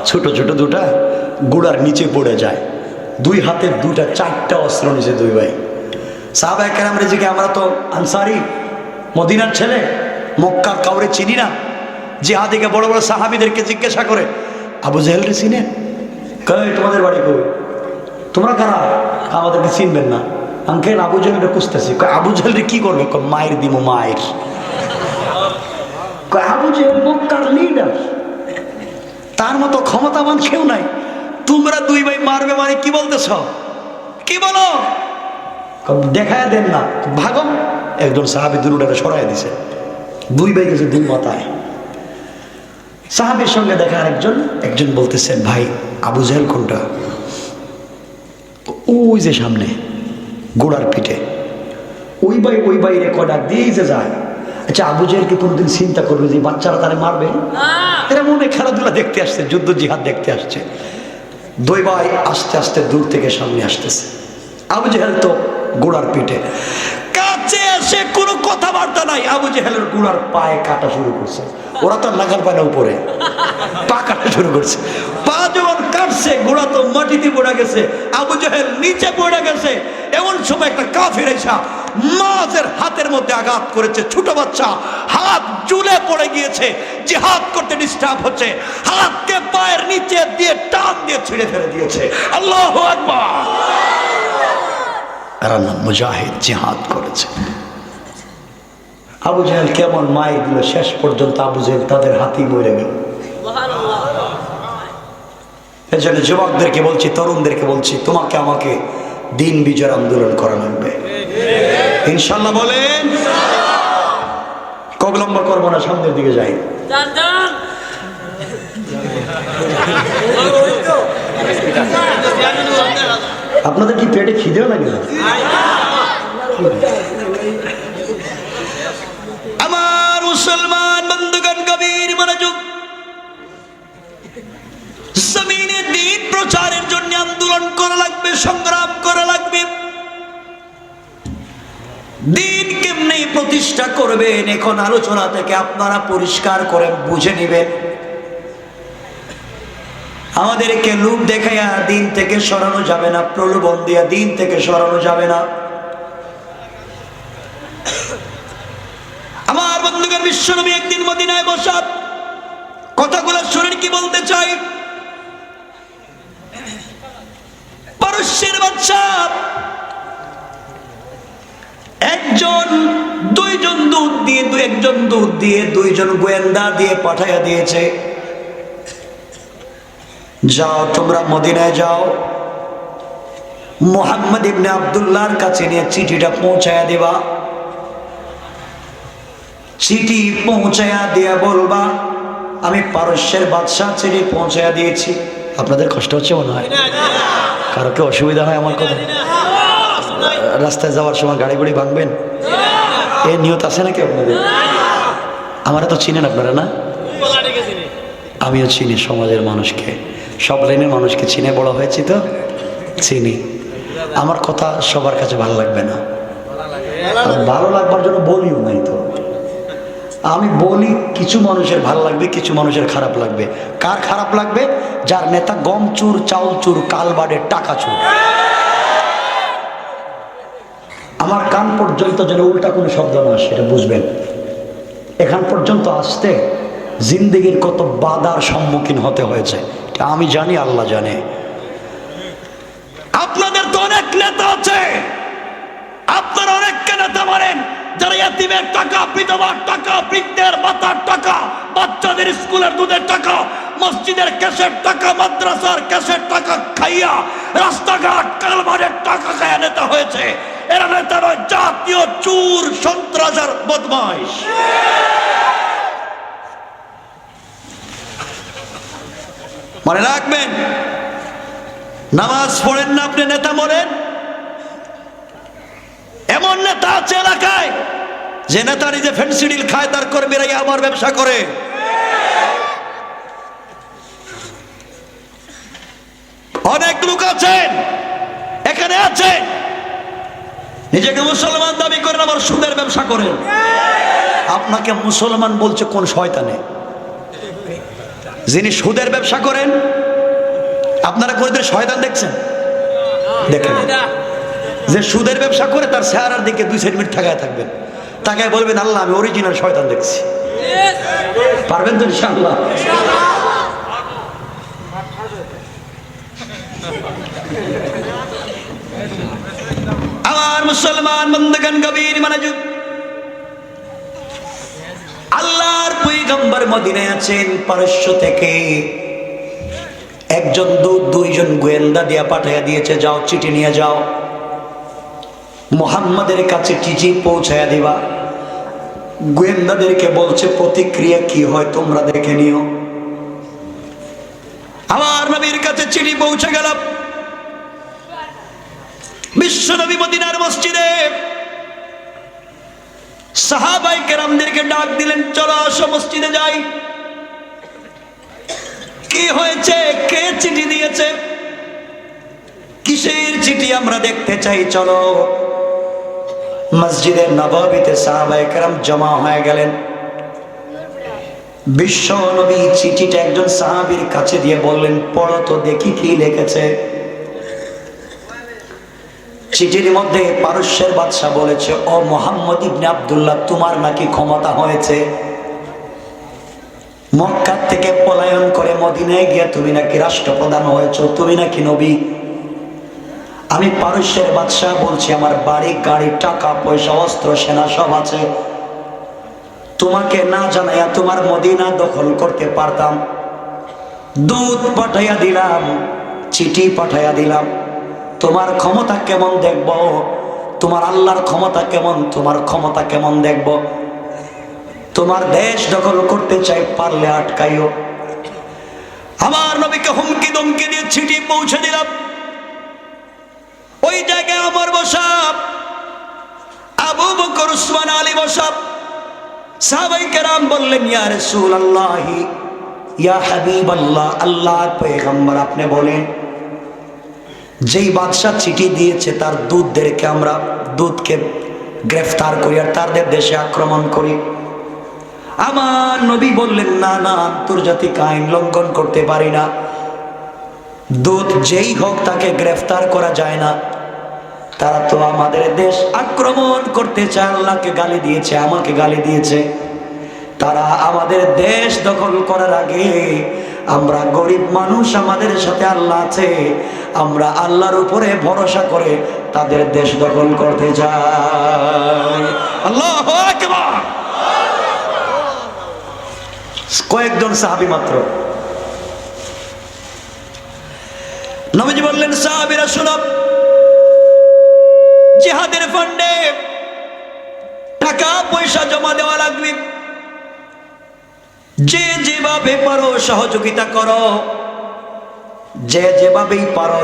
ছোট ছোট দুটা গুড়ার নিচে পড়ে যায়, দুই হাতের দুটা চারটা অস্ত্র নিচে দুই ভাই। সাহাবায়ে কেরাম রেজিকে আমরা তো আনসারি, মদিনার ছেলে, মক্কার কাউরে চিনি না। জিহাদিকে বড় বড় সাহাবীদেরকে জিজ্ঞাসা করে আবু জেহেল রে চিনেন? কই তোমাদের বাড়ি কই? তোমরা কারা? আমাদেরকে চিনবেন না। আঙ্কেল আবু জেহেলরে খুঁজতেছি। আবু জেহেলরে কি করবে? মায়ের দিমু মায়ের। আবু জেহেল মক্কার লিডার, তার মতো ক্ষমতাবান কেউ নাই। তোমরা দুই ভাই মারবে মানে কি বলতেছ? কি বলো? দেখায় দেন না, ভাগো। একজন সাহাবী দুটারে সরাই দিছে, দুই ভাই গেছে দুই মাথায়। সাহাবীর সঙ্গে দেখা একজন বলতেছেন ভাই আবু জেহেল কোনটা? ওই যে সামনে গোড়ার পিঠে। ওই ভাই রেকর্ড দিয়ে যে যায়। আচ্ছা আবু জেহেলকে কোনোদিন চিন্তা করবে যে বাচ্চারা তারা মারবে? এরা মনে খেলাধুলা দেখতে আসছে, যুদ্ধ জিহাদ দেখতে আসছে। দুই ভাই আস্তে আস্তে দূর থেকে সামনে আসতেছে। আবু জেহেল তো গোড়ার পিঠে, কাছে এসে কোনো কথাবার্তা নাই। আবু জেহেলের গোড়ার পায়ে কাটা শুরু করছে। ওরা তো লাগার পায় না, উপরে পা কাটা শুরু করছে। পা যখন কাটছে গোড়া তো মাটিতে পড়ে গেছে, আবু জেহেল নিচে পড়ে গেছে। এমন সময় একটা কাফির এসে মাঝের হাতের মধ্যে আঘাত করেছে। ছোট বাচ্চা, হাত ঝুলে পড়ে গিয়েছে, জিহাদ করতে ডিস্টার্ব হচ্ছে। হাতকে পায়ের নিচে দিয়ে টান দিয়ে ছিঁড়ে ফেলে দিয়েছে। আল্লাহু আকবার। এরা না মুজাহিদ, জিহাদ করেছে। আবু জেহেল কেমন মায়ের দিল, শেষ পর্যন্ত আবু জেহেল তাদের হাতেই মরে গেল। এজন্য যুবকদেরকে বলছি, তরুণদেরকে বলছি, তোমাকে আমাকে দিন বিজয়ের আন্দোলন করা লাগবে ইনশাল্লাহ। বলেন কবে লম্বা করবো না, সামনের দিকে যাই। আপনাদের কি পেটে খিদেও লাগে না? আমার মুসলমান বন্ধুগণ গভীর মনোযোগ। জমিনে দ্বীন প্রচারের জন্য আন্দোলন করা লাগবে, সংগ্রাম করা লাগবে। দ্বীন কেমনে প্রতিষ্ঠা করবেন, এখন আলোচনা থেকে আপনারা পরিষ্কার করে বুঝে নেবেন। আমাদেরকে লোভ দেখাইয়া দিন থেকে সরানো যাবে না, প্রলোভন দিয়া দিন থেকে সরানো যাবে না। আমার বন্ধুগণ, বিশ্বনবী একদিন মদিনায় বসা, কথাগুলো শুনেন কি বলতে চাই। পারস্যের বাদশা একজন দুইজন দূত দিয়ে দুইজন গোয়েন্দা দিয়ে পাঠাইয়া দিয়েছে, যাও তোমরা মদিনায় যাও, মুহাম্মদ ইবনে আব্দুল্লাহর কাছে নিয়ে চিঠিটা পৌঁছায়া দেবা। চিঠি পৌঁছায়া দিয়া বলবা আমি পারস্যের বাদশাহ চিঠি পৌঁছায়া দিয়েছি। আপনাদের কষ্ট হচ্ছে মনে হয়? কারো কি অসুবিধা হয় আমার কথা? রাস্তায় যাওয়ার সময় গাড়ি গুড়ি ভাঙবেন, এ নিয়ত আছে নাকি আপনাদের? আমারা তো চিনেন আপনারা না? আমিও চিনি সমাজের মানুষকে, সব লাইনের মানুষকে চিনে বড় হয়েছি, তো চিনি। আমার কথা সবার কাছে ভালো লাগবে না, ভালো লাগবার জন্য বলিও নাই। তো আমি বলি কিছু মানুষের ভালো লাগবে, কিছু মানুষের খারাপ লাগবে। কার খারাপ লাগবে? যার নেতা গম চুর, চাউল চুর, কালবাড়ে টাকা চুর। আমার কান পর্যন্ত যেন উল্টা কোনো শব্দ না আসে, এটা বুঝবেন। এখান পর্যন্ত আসতে জিন্দেগির কত বাধার সম্মুখীন হতে হয়েছে, এটা আমি জানি, আল্লাহ জানে। আপনাদের তো অনেক নেতা আছে, আপনারা অনেককে নেতা মানেন, যারা ইয়াতিমের টাকা, বিধবার টাকা, বৃদ্ধের মাথার টাকা, বাচ্চাদের স্কুলের দুধের টাকা, মসজিদের ক্যাশের টাকা, মাদ্রাসার ক্যাশের টাকা খাইয়া রাস্তাঘাট কালবারের টাকা খাইয়া নেতা হয়েছে। এরা নেতা নয়, জাতীয় চোর, সন্ত্রাস আর বদমাইশ। মনে রাখবেন, নামাজ পড়েন না আপনি নেতা বলেন। এমন নেতা আছে এলাকায় যে নেতা নিজে ফেন্সিডিল খায়, তার কর্মীরা আমার ব্যবসা করে। অনেক লোক আছেন এখানে আছেন, নিজেকে মুসলমান দাবি করেন, আবার সুদের ব্যবসা করেন। আপনাকে মুসলমান বলছে কোন শয়তানে? যিনি সুদের ব্যবসা করেন, আপনারা কোনদিন শয়তান দেখছেন? দেখেন। যে সুদের ব্যবসা করে তার চেহারার দিকে 2 মিনিট তাকায় থাকবেন, তাকায় বলবেন আল্লাহ আমি অরিজিনাল শয়তান দেখছি। পারবেন তো ইনশাআল্লাহ? আমার মুসলমান বন্ধুগণ, গভীর মনোযোগ। আল্লাহর পয়গম্বর মদিনায় আছেন, পারস্য থেকে একজন দূত 2জন গোয়েন্দা দিয়া পাঠাইয়া দিয়েছে, যাও চিঠি নিয়ে যাও, মুহাম্মাদের কাছে চিঠি পৌঁছায়া দিবা। গোয়েন্দাদেরকে বলছে প্রতিক্রিয়া কি হয় তোমরা দেখে নিও। আমার নবীর কাছে চিঠি পৌঁছে গেল। বিশ্ব নবী মদিনার মসজিদে সাহাবায়ে কেরামদেরকে ডাক দিলেন, চলো আসো মসজিদে যাই। কি হয়েছে? কে চিঠি দিয়েছে? কিসের চিঠি আমরা দেখতে চাই, চলো। মসজিদে নববীতে সাহাবায়ে কেরাম জমা হয়ে গেলেন। বিশ্ব নবী চিঠিটা একজন সাহাবীর কাছে দিয়ে বললেন, পড়ো তো দেখি কি লিখেছে। চিঠির মধ্যে পারস্যের বাদশা বলেছে, ও মুহাম্মদ ইবনে আব্দুল্লাহ, তোমার নাকি ক্ষমতা হয়েছে, মক্কা থেকে পলায়ন করে মদিনায় গিয়ে তুমি নাকি রাষ্ট্রপ্রধান হয়েছো, তুমি নাকি নবী। আমি পারস্যের বাদশা বলছি, আমার বাড়ি গাড়ি টাকা পয়সা অস্ত্র সেনা সব আছে, তোমাকে না জানাইয়া তোমার মদিনা দখল করতে পারতাম। দূত পাঠাইয়া দিলাম, চিঠি পাঠাইয়া দিলাম, তোমার ক্ষমতা কেমন দেখব, তোমার আল্লাহর ক্ষমতা কেমন, তোমার ক্ষমতা কেমন দেখব। তোমার দেশ দখল করতে চাই, পারলে আটকাইও। আমার নবীকে হুমকি দমকি দিয়ে চিঠি পৌঁছে দিলাম। ওই জায়গায় আমার বসা, আবু বকর, উসমান, আলী বসা। সাহাবায়ে কেরাম বললেন, ইয়া রাসূলুল্লাহ, ইয়া হাবিবাল্লাহ, আল্লাহর পয়গম্বর আপনি বলেন, যেই বাদশা চিঠি দিয়েছে তার দূতদেরকে আমরা দূতকে গ্রেফতার করি আর তাদের দেশে আক্রমণ করি। আমার নবী বললেন, না না, আন্তর্জাতিক আইন লঙ্ঘন করতে পারি না, দূত যেই হোক তাকে গ্রেফতার করা যায় না। তারা তো আমাদের দেশ আক্রমণ করতে চায়, আল্লাহকে গালি দিয়েছে, আমাকে গালি দিয়েছে। তারা আমাদের দেশ দখল করার আগে আমরা গরিব মানুষ, আমাদের সাথে আল্লাহ আছে, আমরা আল্লাহর উপরে ভরসা করে তাদের দেশ দখল করতে চাই। আল্লাহু আকবার। কয়েকজন সাহাবী মাত্র। নবীজি বললেন, সাহাবীরা শুনো, জিহাদের ফান্ডে টাকা পয়সা জমা দেওয়া লাগবে, যে যেভাবে পারো সহযোগিতা করো, যে যেভাবেই পারো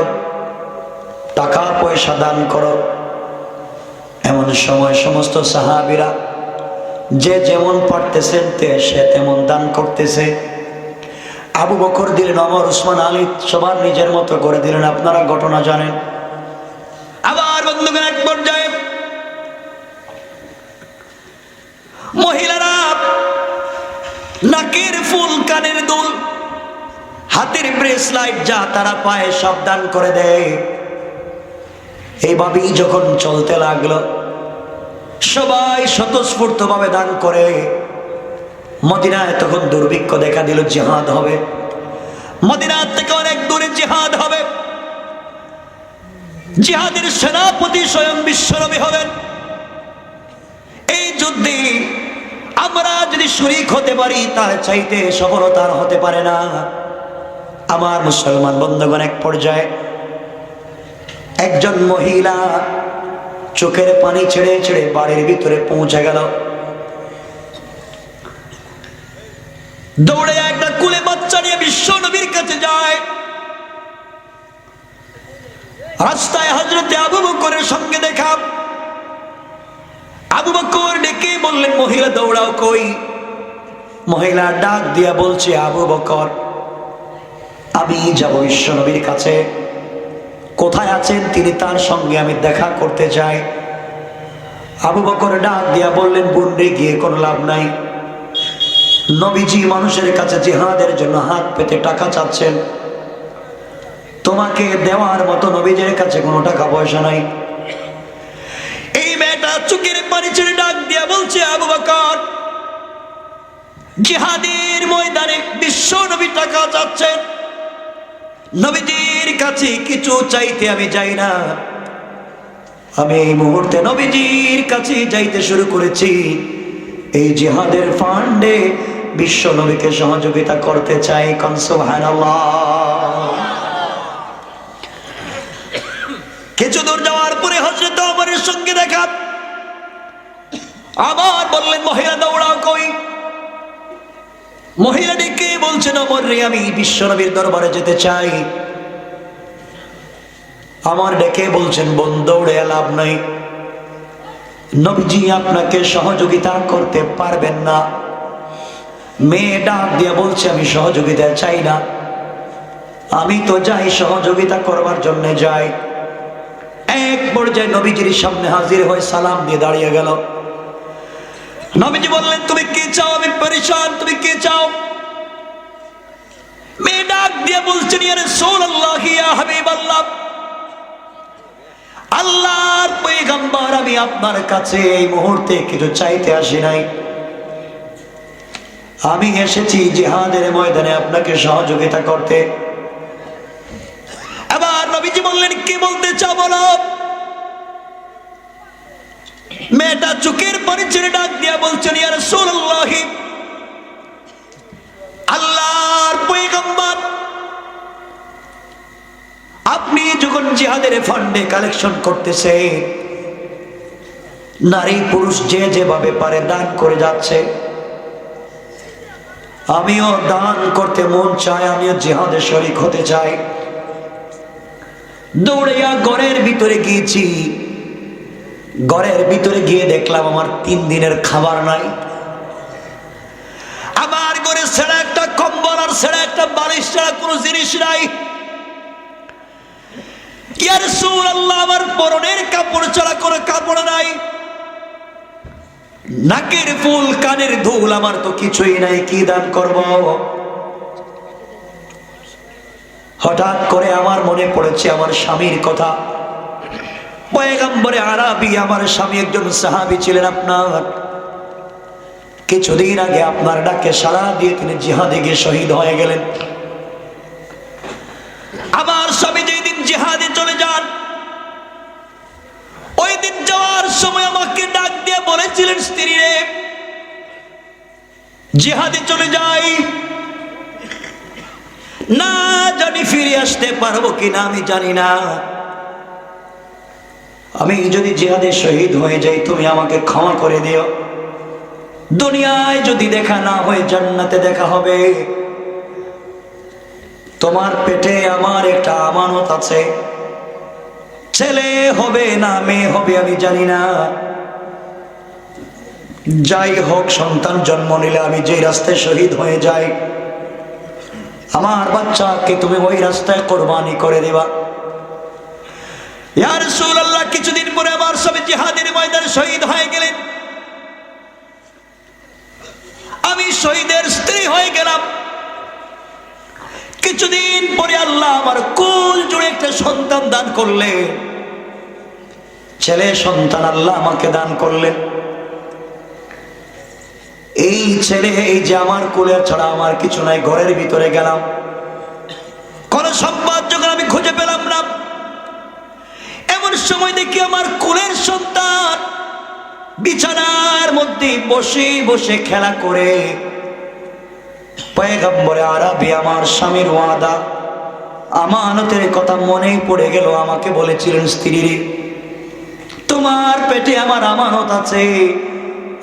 টাকা পয়সা দান করো। এমন সময় সমস্ত সাহাবীরা যে যেমন পারতেছেন সে তেমন দান করতেছে। আবু বকর দিলেন, ওমর, উসমান, আলী সবার নিজের মতো করে দিলেন। আপনারা ঘটনা জানেন। আবার বন্ধুগণ, এক পর্যায়ে মহিলারা নাকের ফুল, কানের দুল, হাতের ব্রেসলাইট যা তারা পায়ে সব দান করে দেয়। এইভাবেই যখন চলতে লাগলো, সবাই স্বতঃস্ফূর্ত ভাবে দান করে। মদিনায় তখন দুর্ভিক্ষ দেখা দিল, জিহাদ হবে। মদিনার থেকে অনেক দূরে জিহাদ হবে। জিহাদের সেনাপতি স্বয়ং বিশ্বনবী হবেন। এই যুদ্ধে আমরা যদি শরীক হতে পারি, তার চাইতে সফলতার হতে পারে না। আমার মুসলমান বন্ধুগণ, এক পর্যায়ে একজন মহিলা চোখের পানি ছেড়ে ছেড়ে বাড়ির ভিতরে পৌঁছে গেল। দৌড়ে একটা কুলে বাচ্চা নিয়ে বিশ্ব নবীর কাছে যায়। রাস্তায় হযরতে আবু বকরের সঙ্গে দেখা। আবু বকর ডেকে বললেন, মহিলা দৌড়াও কই? মহিলা ডাক দিয়া বলছে, আবু বকর, আমি যাব বিশ্ব নবীর কাছে। কোথায় আছেন তিনি? তার সঙ্গে আমি দেখা করতে চাই। আবু বকর ডাক দিয়া বললেন, বুনরে, গিয়ে কোনো লাভ নাই। নবীজি মানুষের কাছে জিহাদের জন্য হাত পেতে টাকা চাচ্ছেন। তোমাকে দেওয়ার মতো নবীজের কাছে কোনো টাকা পয়সা নাই। এই মেয়েটা চোখের পানি ছেড়ে ডাক দিয়া বলছে, আবু বকর, জিহাদের ময়দানে বিশ্ব নবী টাকা চাচ্ছেন। নবীজির কাছে কিছু চাইতে আমি যাই না। আমি এই মুহূর্তে নবীজির কাছে যাইতে শুরু করেছি। এই জিহাদের ফান্ডে বিশ্ব নবীকে সহযোগিতা করতে চাই। কোন সুবহানাল্লাহ। কিছু দূর যাওয়ার পরে হযরত ওমরের সঙ্গে দেখা। আবার বললেন, মহিলা দৌড়াও কই? মহিলা ডেকে বলছেন, ওমর রে, আমি বিশ্ব নবীর দরবারে যেতে চাই। আমার ডেকে বলছেন, বোন, দৌড়ে লাভ নাই। নবীজি আপনাকে সহযোগিতা করতে পারবেন না। মেয়ে ডাক দিয়ে বলছে, আমি সহযোগিতা চাই না। আমি তো যাই সহযোগিতা করবার জন্য যাই। এক পর্যায়ে নবীজির সামনে হাজির হয়ে সালাম দিয়ে দাঁড়িয়ে গেল। নবীজি বললেন, তুমি কি চাও? আমি পরেশান, তুমি কি চাও? মেয়ে ডাক দিয়ে বলছেন, ইয়া রাসূলুল্লাহ, ইয়া হাবিবাল্লাহ, আল্লাহর পয়গম্বর, আমি আপনার কাছে এই মুহূর্তে কিছু চাইতে আসি নাই। আমি এসেছি জিহাদের ময়দানে আপনাকে সহযোগিতা করতে। এবার নবীজি বললেন, কি বলতে চাও বলো। মেয়েটা চোখের পানি ছেড়ে ডাক দিয়া বলছেন, ইয়া রাসূলুল্লাহ, আল্লাহর পয়গম্বর, আপনি যখন জিহাদের ফান্ডে কালেকশন করতেছে, নারী পুরুষ যে যেভাবে পারে দান করে যাচ্ছে। আমিও দান করতে মন চাই, আমিও জিহাদে শরীক হতে চাই। দৌড়িয়া ঘরের ভিতরে গিয়েছি। ঘরের ভিতরে গিয়ে দেখলাম আমার 3 দিনের খাবার নাই। আমার ঘরে ছেড়ে একটা কম্বল আর ছেড়ে একটা বালিশ ছাড়া কোনো জিনিস নাই। ইয়া রাসূলুল্লাহ, আমার পরনের কাপড় ছাড়া কোনো কাপড় নাই। নাকের ফুল, কানের দুল, আমার তো কিছুই নাই, কি দান করব? হঠাৎ করে আমার মনে পড়েছে আমার স্বামীর কথা। পয়গম্বরে আরবি, আমার স্বামী একজন সাহাবী ছিলেন আপনার। কিছুদিন আগে আপনার ডাকে সাড়া দিয়ে তিনি জিহাদে গিয়ে শহীদ হয়ে গেলেন। আমার স্বামী যেদিন জিহাদে চলে যান, ওই দিন যাওয়ার সময় আমাকে ডাক দিয়ে বলেছিলেন, স্ত্রী রে, জিহাদে চলে যাই, না জানি ফিরে আসতে পারবো কিনা, আমি জানি না। আমি যদি জিহাদে শহীদ হয়ে যাই, তুমি আমাকে ক্ষমা করে দিও। দুনিয়ায় যদি দেখা না হয়, জান্নাতে দেখা হবে। তোমার পেটে আমার একটা আমানত আছে। ছেলে হবে না মেয়ে হবে আমি জানি না। যাই হোক, সন্তান জন্ম নিলে আমি যে রাস্তায় শহীদ হয়ে যাই, আমার বাচ্চাকে তুমি ওই রাস্তায় কোরবানি করে দেবা। ইয়া রাসূলুল্লাহ, কিছুদিন পরে আমার স্বামী জিহাদের ময়দানে শহীদ হয়ে গেলেন। আমি শহীদের স্ত্রী হয়ে গেলাম। কিছুদিন পরে আল্লাহ আমার কুল জুড়ে একটা সন্তান দান করলেন, ছেলে সন্তান আল্লাহ আমাকে দান করলেন। এই ছেলে, এই যে আমার কুলের ছাড়া আমার কিছু নাই, ঘরের ভিতরে গেলাম, কোন সম্পদ যখন আমি খুঁজে পেলাম না, এমন সময় দেখি আমার কুলের সন্তান বিছানার মধ্যে বসে বসে খেলা করে। পয়গম্বরে আরবি আমার স্বামীর ওয়াদা, আমানতের কথা মনেই পড়ে গেল। আমাকে বলেছিলেন, স্ত্রী রে, তোমার পেটে আমার আমানত আছে,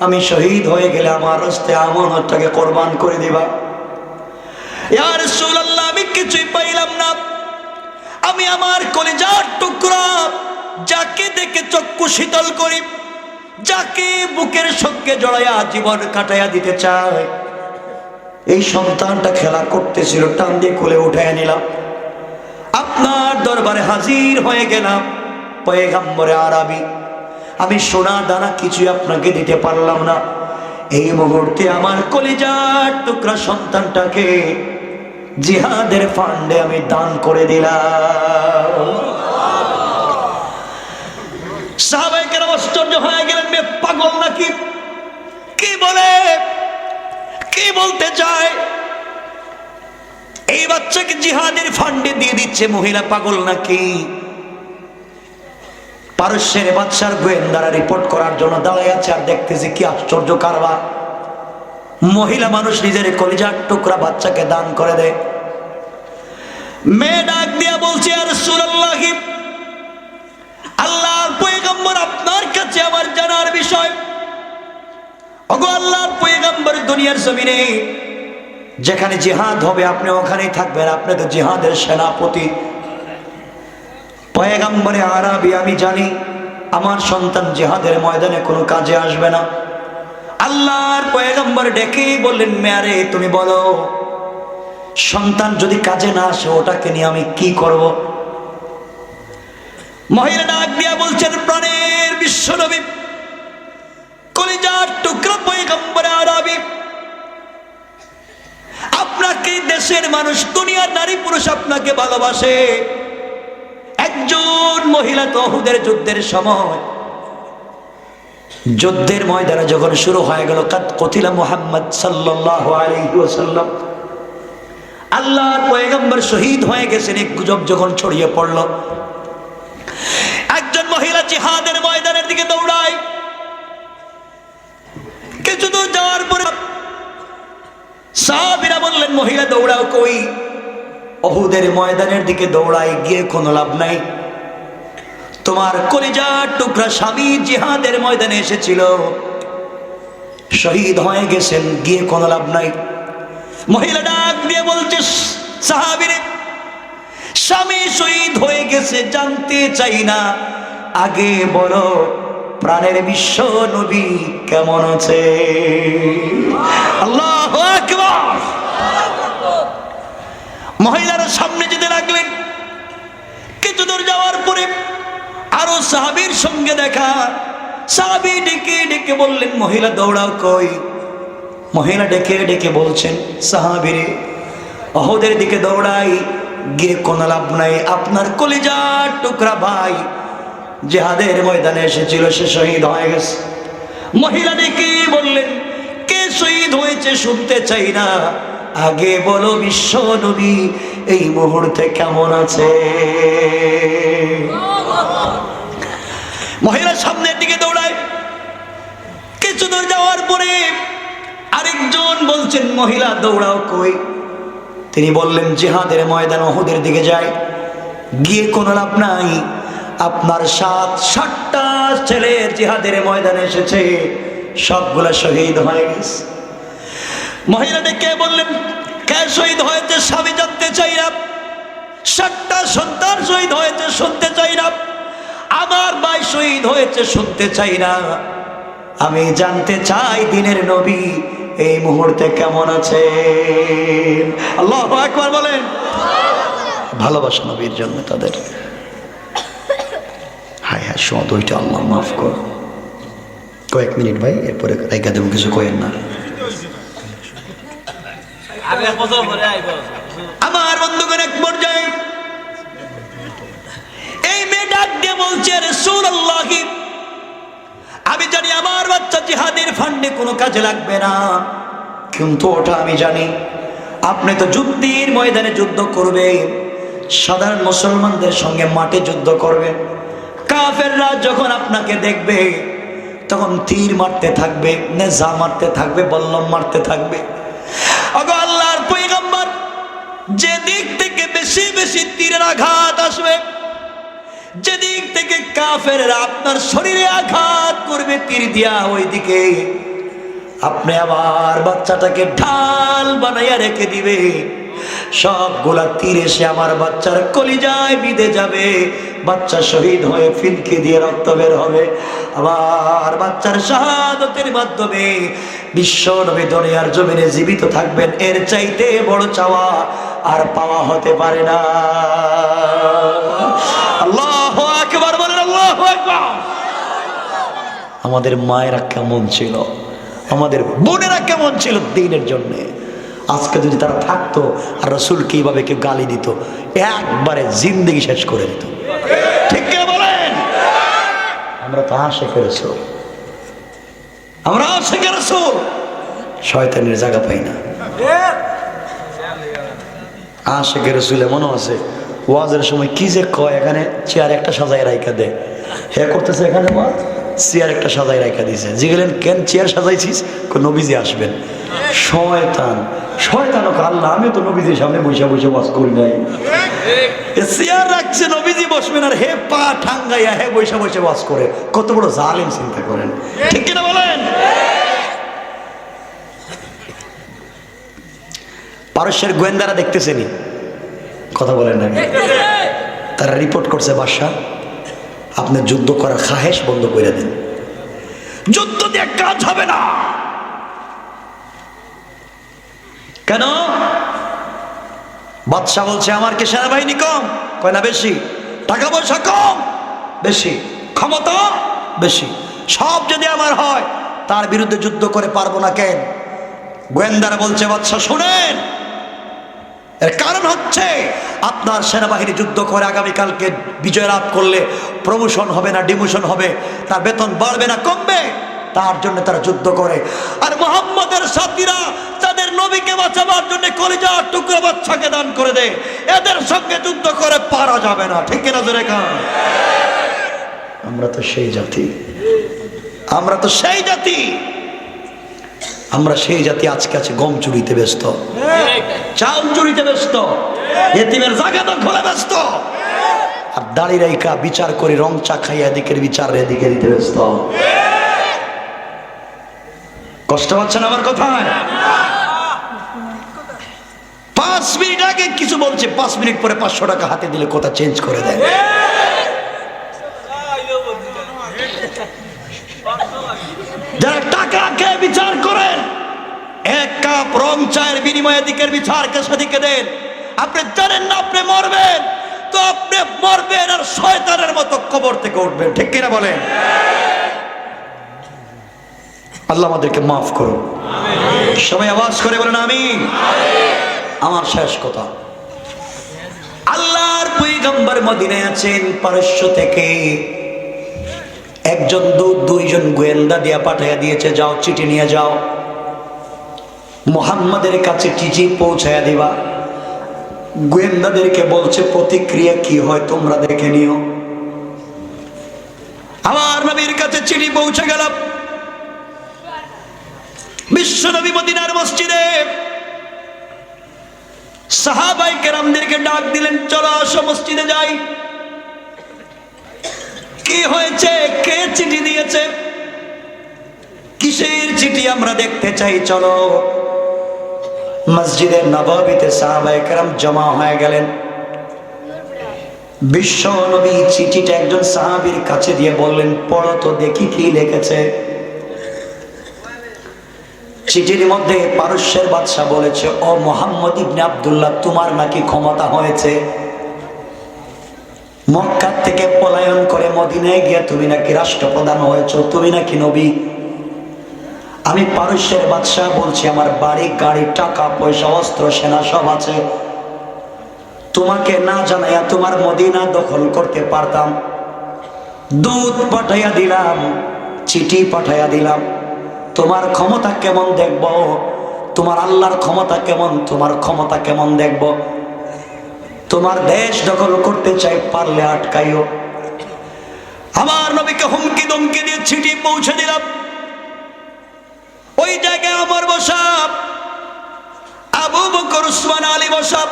আমি শহীদ হয়ে গেলে আমার রাস্তায় আমানতটাকে কোরবান করে দিবা। ইয়া রাসূলুল্লাহ, আমি কিছুই পাইলাম না। আমি আমার কলিজার টুকরা, যাকে দেখে চক্ষু শীতল করি, যাকে বুকের সঙ্গে জড়াইয়া জীবন কাটাইয়া দিতে চাই, এই সন্তানটা খেলা করতেছিল, টান দিয়ে কোলে উঠাইয়া নিলাম, আপনার দরবারে হাজির হয়ে গেলাম। পয়গম্বরে আরবি, আমি সোনা দানা কিছুই আপনাকে দিতে পারলাম না। এই মুহূর্তে আমার কলিজার টুকরা সন্তানটাকে জিহাদের ফান্ডে আমি দান করে দিলাম। সাহাবায়ে কেরাম আশ্চর্য হয়ে গেলেন, মেয়ে পাগল নাকি, কি বলে, কি বলতে চায়? এই বাচ্চাকে জিহাদের ফান্ডে দিয়ে দিচ্ছে, মহিলা পাগল নাকি? পারস্যের বাদশার গোয়েন্দারা রিপোর্ট করার জন্য দাঁড়ায় আছে, আর দেখতেছি কি আশ্চর্য কারবার। মহিলা মানুষ নিজের কলিজার টুকরা বাচ্চাকে দান করে দেয়। মেয়ে ডাক দিয়া বলছে, ইয়া রাসূলুল্লাহ, আল্লাহর পয়গম্বর, আপনার কাছে আমার জানার বিষয়। ওগো আল্লাহর পয়গম্বর, দুনিয়ার জমিনে যেখানে জিহাদ হবে আপনি ওখানেই থাকবেন, আপনি তো জিহাদের সেনাপতি। পয়গম্বরে আরবি, আমি জানি আমার সন্তান জিহাদের ময়দানে কোনো কাজে আসবে না। আল্লাহর পয়গম্বর ডেকেই বললেন, মেয়ারে তুমি বলো, সন্তান যদি কাজে না আসে ওটাকে নিয়ে আমি কি করব? মহিলা ডাক দিয়া বলছেন, প্রাণের বিশ্বনবী, কলিজার টুকরা পয়গম্বরে আরবি, আপনাকে দেশের মানুষ, দুনিয়ার নারী পুরুষ আপনাকে ভালোবাসে। একজন মহিলা তো উহুদের যুদ্ধের সময়, যুদ্ধের ময়দানে যখন শুরু হয়ে গেল, কাদ কতিলা মুহাম্মদ সাল্লাল্লাহু আলাইহি ওয়াসাল্লাম, আল্লাহর পয়গম্বর শহীদ হয়ে গেছেন, এক গুজব যখন ছড়িয়ে পড়ল, একজন মহিলা জিহাদের ময়দানের দিকে দৌড়ায়। কিছু দূর যাওয়ার পরে সাহাবীরা বললেন, মহিলা দৌড়াও কই? উহুদের ময়দানের দিকে দৌড়ায়, গিয়ে কোনো লাভ নাই। তোমার কলিজার টুকরা স্বামী জিহাদের ময়দানে এসেছিল, শহীদ হয়ে গেছেন, গিয়ে কোনো লাভ নাই। মহিলা ডাক দিয়ে বলছে, সাহাবীরে, স্বামী শহীদ হয়ে গেছে জানতে চাই না, আগে বলো প্রাণের বিশ্ব নবী কেমন আছে? আল্লাহু আকবার। মহিলারা সামনে যেতে লাগলেন। কিছু দূর যাওয়ার পরে আরো সাহাবীর সঙ্গে দেখা। সাহাবী ডেকে ডেকে বললেন, মহিলা দৌড়াও কই? মহিলা ডেকে ডেকে বলছেন, সাহাবীরে, উহুদের দিকে দৌড়াই, গিয়ে কোনো লাভ নাই। আপনার কলিজার টুকরা ভাই জিহাদের ময়দানে এসেছিল, সে শহীদ হয়ে গেছে। মহিলা ডেকে বললেন, কে শহীদ হয়েছে শুনতে চাই না, আগে বলো বিশ্ব নবী এই মুহূর্তে কেমন আছে? মহিলা সামনের দিকে দৌড়ায়। কিছু দূর যাওয়ার পরে আরেকজন বলছেন, মহিলা দৌড়াও কই? তিনি বললেন, জিহাদের ময়দান উহুদের দিকে যায়, গিয়ে কোনো লাভ নাই। আপনার 7-7টা ছেলে জিহাদের ময়দানে এসেছে, সবগুলা শহীদ হয়ে গেছে। মহিলা ডেকে বললেন, কে শহীদ হয়েছে স্বামী জানতে চাই না, 7টা সন্তান শহীদ হয়েছে শুনতে চাই না, আমার ভাই শহীদ হয়েছে শুনতে চাই না, আমি জানতে চাই দিনের নবী এই মুহূর্তে কেমন আছেন? আল্লাহু আকবার বলেন। ভালোবাসা নবীর জন্য তাদের। হায় হায় শোয়া দুইটা, আল্লাহ মাফ কর। কয়েক মিনিট ভাই, এরপরে রাইখা দেব, কিছু কয়েন না। আমার বন্ধুগণ, এক পর্যায়ে এই মেয়ে ডাক দিয়ে বলছে, রাসূলুল্লাহ, আমি জানি আমার বাচ্চা জিহাদের ফান্ডে কোনো কাজে লাগবে না, কিন্তু ওটা আমি জানি আপনি তো যুদ্ধের ময়দানে যুদ্ধ করবেন, সাধারণ মুসলমানদের সঙ্গে মাঠে যুদ্ধ করবেন। কাফেররা যখন আপনাকে দেখবে তখন তীর মারতে থাকবে, নেজা মারতে থাকবে, বল্লম মারতে থাকবে। ওগো আল্লাহর পয়গম্বর, যে দিক থেকে বেশি বেশি তীরের আঘাত আসবে, যেদিক থেকে কাফেররা আপনার শরীরে আঘাত করবে তীর দিয়া, ওই দিকে আপনি আবার বাচ্চাটাকে ঢাল বানাইয়া রেখে দিবে। সবগুলা তীর এসে আমার বাচ্চার কলিজায় বিঁধে যাবে, বাচ্চা শহীদ হয়ে ফিনকি দিয়ে রক্ত বের হবে। আবার বাচ্চার শাহাদাতের মাধ্যমে বিশ্ব নবী দুনিয়ার জমিনে জীবিত থাকবেন। এর চাইতে বড় চাওয়া আর পাওয়া হতে পারে না। আল্লাহু আকবার বলেন, আল্লাহু আকবার। আমাদের মায়েরা কেমন ছিল, আমাদের বোনেরা কেমন ছিল দ্বীনের জন্য। আজকে যদি তারা থাকতো আর রাসূলকে এইভাবে কেউ গালি দিত, একবারে জিন্দেগি শেষ করে দিত। ঠিক কি বলেন? আমরা তো আশিকে রাসূল, আমরা আশিকে রাসূল, শয়তানের জায়গা পাই না। আশিকে রাসূল এমনও আছে, ওয়াজের সময় কি যে কয়, এখানে চেয়ার একটা সাজায় রাইখা দেয়, হে করতেছে এখানে ওয়াজ, চেয়ার একটা সাজাই রাখা দিয়েছে। জিগেলেন কেন চেয়ার সাজাইছিস? নবীজি আসবেন। শয়তান, শয়তান আল্লাহ, আমি তো নবীজির সামনে বসে বসে ওয়াজ করি নাই, চেয়ার রাখছে নবীজি বসবেন আর হে পা ঠাঙ্গাইয়া হে বসে বসে ওয়াজ করে। কত বড় জালেম চিন্তা করেন, ঠিক কিনা বলেন? পারস্যের গোয়েন্দারা দেখতেছেনি, কথা বলেন না, তারা রিপোর্ট করছে, বাদশা আপনি যুদ্ধ করার খাহেশ বন্ধ করে দেন, যুদ্ধ দিয়ে কাজ হবে না। কেন? বাদশা বলছে আমার কি সেনাবাহিনী কম? কয় না, বেশি। টাকা পয়সা কম? বেশি। ক্ষমতা বেশি। সব যদি আমার হয় তার বিরুদ্ধে যুদ্ধ করে পারবো না কেন? গোয়েন্দারা বলছে বাদশা শুনেন, এর কারণ হচ্ছে আপনার সেনাবাহিনী যুদ্ধ করে আগামীকালকে বিজয় লাভ করলে প্রমোশন হবে না ডিমোশন হবে, তার বেতন বাড়বে না কমবে, তার জন্য তারা যুদ্ধ করে। আর মুহাম্মদের সাথীরা তাদের নবীকে বাঁচাবার জন্য কলিজার টুকরো বাচ্চাকে দান করে দেয়, এদের সঙ্গে যুদ্ধ করে পারা যাবে না। ঠিক কিনা জোরে কান? আমরা তো সেই জাতি, আমরা তো সেই জাতি, আমরা সেই জাতি আজকে আছে গম চুরিতে ব্যস্ত, চাউল চুরিতে ব্যস্ত, এতিমের জায়গা দখলে ব্যস্ত, আর দাড়ি রাইকা বিচার করে রং চা খাইয়া এদিকের বিচার এদিকে দিতে ব্যস্ত। কষ্ট পাচ্ছেন আমার কথায়? 5 মিনিট আগে কিছু বলছে, 5 মিনিট পরে 500 টাকা হাতে দিলে কথা চেঞ্জ করে দেয়। যারা টাকা খেয়ে বিচার করেন, 1 কাপ রং চায়ের বিনিময়ে দিকের বিচারকে সেদিকে দেন, আপনি জানেন না আপনি মরবেন, তো আপনি মরবেন আর শয়তানের মতো কবর থেকে উঠবেন। ঠিক কিনা বলেন? আল্লাহ আমাদেরকে মাফ করুন। সবাই আওয়াজ করে বলেন আমিন। আমার শেষ কথা, আল্লাহর পয়গম্বর মদিনায় আছেন, পারস্য থেকে একজন দূত 2 জন গোয়েন্দা দিয়া পাঠাইয়া দিয়েছে, যাও চিঠি নিয়ে যাও, মুহাম্মাদের কাছে চিঠি পৌঁছায়া দিবা। গোয়েন্দাদেরকে বলছে প্রতিক্রিয়া কি হয় তোমরা দেখে নিও। আমার নবীর কাছে চিঠি পৌঁছে গেল। বিশ্ব নবী মদিনার মসজিদে সাহাবায়ে কেরামদেরকে ডাক দিলেন, চলো আসো মসজিদে যাই। কি হয়েছে? কে চিঠি দিয়েছে? কিসের চিঠি আমরা দেখতে চাই, চলো। মসজিদে নববীতে সাহাবায়ে কেরাম জমা হয়ে গেলেন। বিশ্ব নবী চিঠিটা একজন সাহাবীর কাছে দিয়ে বললেন, পড়ো তো দেখি কি লিখেছে। চিঠির মধ্যে পারস্যের বাদশা বলেছে, ও মুহাম্মদ ইবনে আব্দুল্লাহ, তোমার নাকি ক্ষমতা হয়েছে, মক্কা থেকে পলায়ন করে মদিনায় গিয়ে তুমি নাকি রাষ্ট্রপ্রধান হয়েছ, তুমি নাকি নবী। আমি পারস্যের বাদশা বলছি, আমার বাড়ি গাড়ি টাকা পয়সা অস্ত্র সেনা সব আছে, তোমাকে না জানাইয়া তোমার মদিনা দখল করতে পারতাম। দূত পাঠাইয়া দিলাম, চিঠি পাঠাইয়া দিলাম, তোমার ক্ষমতা কেমন দেখব, তোমার আল্লাহর ক্ষমতা কেমন, তোমার ক্ষমতা কেমন দেখব। তোমার দেশ দখল করতে চাই, পারলে আটকাইও। আমার নবীকে হুমকি দমকি দিয়ে চিঠি পৌঁছে দিলাম। ওই জায়গায় আমার বসা, আবু বকর, উসমান, আলী বসা।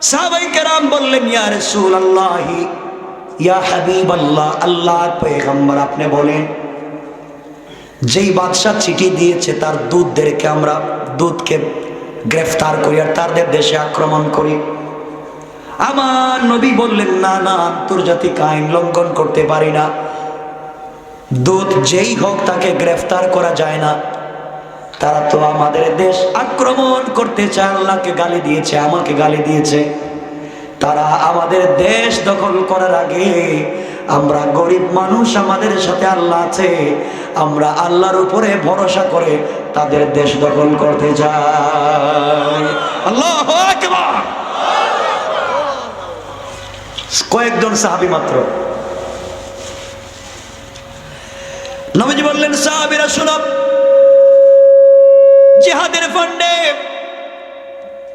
সাহাবায়ে কেরাম বললেন, ইয়া রাসূলুল্লাহ, ইয়া হাবিবাল্লাহ, আল্লাহর পয়গম্বর, আপনি বলেন, যেই বাদশা চিঠি দিয়েছে তার দূতদেরকে আমরা দূতকে গ্রেফতার করি আর তাদের দেশে আক্রমণ করি। আমার নবী বললেন, না না, আন্তর্জাতিক আইন লঙ্ঘন করতে পারি না, দূত যেই হোক তাকে গ্রেফতার করা যায় না। তারা তো আমাদের দেশ আক্রমণ করতে চায়, আল্লাহকে গালি দিয়েছে, আমাকে গালি দিয়েছে। তারা আমাদের দেশ দখল করার আগে আমরা গরিব মানুষ, আমাদের সাথে আল্লাহ আছে, আমরা আল্লাহর উপরে ভরসা করে তাদের দেশ দখল করতে চাই। আল্লাহু আকবার। কয়েকজন সাহাবী মাত্র। নবীজি বললেন, সাহাবীরা শুনো, জিহাদের ফান্ডে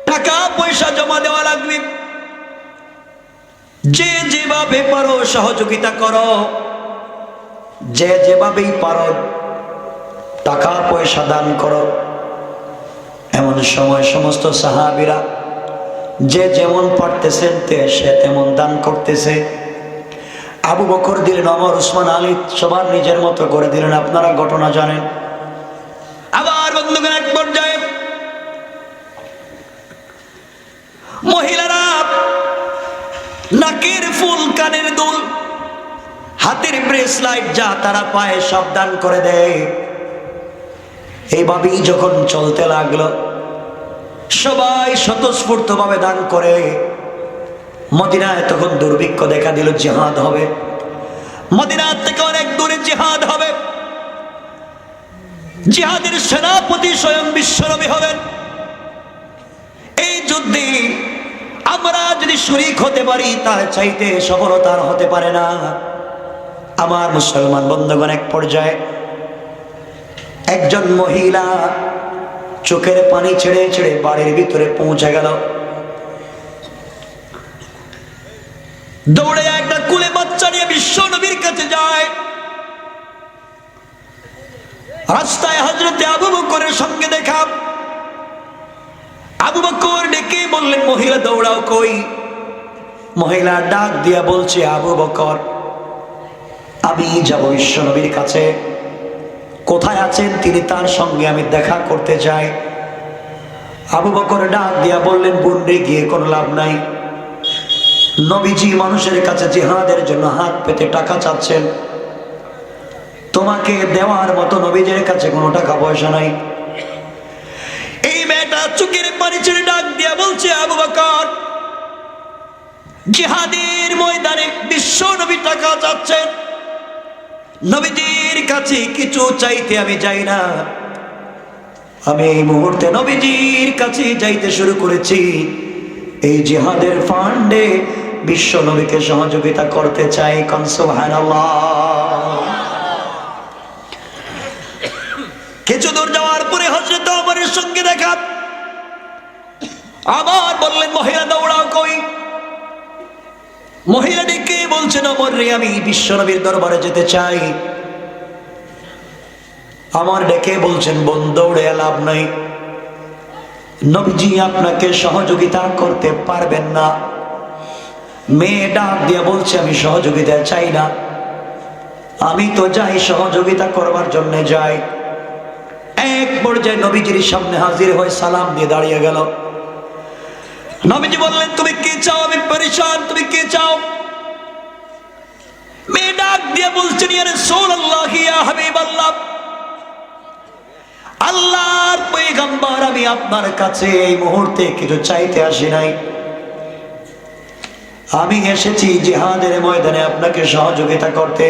টাকা পয়সা জমা দেওয়া লাগবে, যে যেভাবে পারো সহযোগিতা করো, যে যেভাবেই পারো টাকা পয়সা দান করো। এমন সময় সমস্ত সাহাবীরা যে যেমন পারতেছেন সে তেমন দান করতেছে। আবু বকর দিলেন, ওমর, উসমান, আলী সবার নিজের মতো করে দিলেন। আপনারা ঘটনা জানেন। আবার বন্ধুগণ, এক পর্যায়ে মহিলারা নাকের ফুল, কানের দুল, হাতের ব্রেসলাইট যা তারা পায়ে সব দান করে দেয়। এইভাবেই যখন চলতে লাগলো, সবাই স্বতঃস্ফূর্ত ভাবে দান করে। মদিনায় তখন দুর্ভিক্ষ দেখা দিল, জিহাদ হবে, মদিনা থেকে অনেক দূরে জিহাদ হবে। জিহাদের সেনাপতি স্বয়ং বিশ্বনবী হবেন। এই যুদ্ধে আমরা যদি শরীক হতে পারি, তার চাইতে সফলতার হতে পারে না। আমার মুসলমান বন্ধুগণ, এক পর্যায়ে একজন মহিলা চোখের পানি ছেড়ে ছেড়ে বাড়ির ভিতরে পৌঁছে গেল। দৌড়ে একটা কুলে বাচ্চা নিয়ে বিশ্ব নবীর কাছে যায়। রাস্তায় হযরতে আবু বকরের সঙ্গে দেখা। আবু বকর ডেকে বললেন, মহিলা দৌড়াও কই? মহিলা ডাক দিয়া বলছে, আবু বকর, আমি যাব বিশ্ব নবীর কাছে, কোথায় আছেন তিনি, তার সঙ্গে আমি দেখা করতে চাই। আবু বকর ডাক দিয়া বললেন, বুনরে, গিয়ে কোনো লাভ নাই। নবীজি মানুষের কাছে জিহাদের জন্য হাত পেতে টাকা চাচ্ছেন, তোমাকে দেওয়ার মতো নবীজির কাছে কোনো টাকা পয়সা নাই। এই মেয়েটা চোখের পানি ছেড়ে ডাক দিয়া বলছে, আবু বকর, জিহাদের ময়দানে বিশ্ব নবী টাকা চাচ্ছেন, নবীজির কাছে কিছু চাইতে আমি যাই না, আমি এই মুহূর্তে নবীজির কাছে যাইতে শুরু করেছি। এই জিহাদের ফান্ডে বিশ্ব নবীকে সহযোগিতা করতে চাই। কোন সুবহানাল্লাহ। কিছু দূর যাওয়ার পরে হযরত ওমরের সঙ্গে দেখা। আবার বললেন, মহিলা দৌড়াও কই? মহিলা ডেকে বলছেন, ওমর রে, আমি বিশ্ব নবীর দরবারে যেতে চাই। আমার ডেকে বলছেন, বোন, দৌড়ে লাভ নাই, নবীজি আপনাকে সহযোগিতা করতে পারবেন না। মেয়ে ডাক দিয়ে বলছে, আমি সহযোগিতা চাই না, আমি তো যাই সহযোগিতা করবার জন্য যাই। এক পর্যায়ে নবীজির সামনে হাজির হয়ে সালাম দিয়ে দাঁড়িয়ে গেল। নবীজি বললেন, তুমি কি চাও? আমি পরেশান, তুমি কি চাও? মেয়ে ডাক দিয়ে বলছেন, ইয়া রাসূলুল্লাহ, ইয়া হাবিবাল্লাহ, আল্লাহর পয়গম্বর, আমি আপনার কাছে এই মুহূর্তে কিছু চাইতে আসি নাই, আমি এসেছি জিহাদের ময়দানে আপনাকে সহযোগিতা করতে।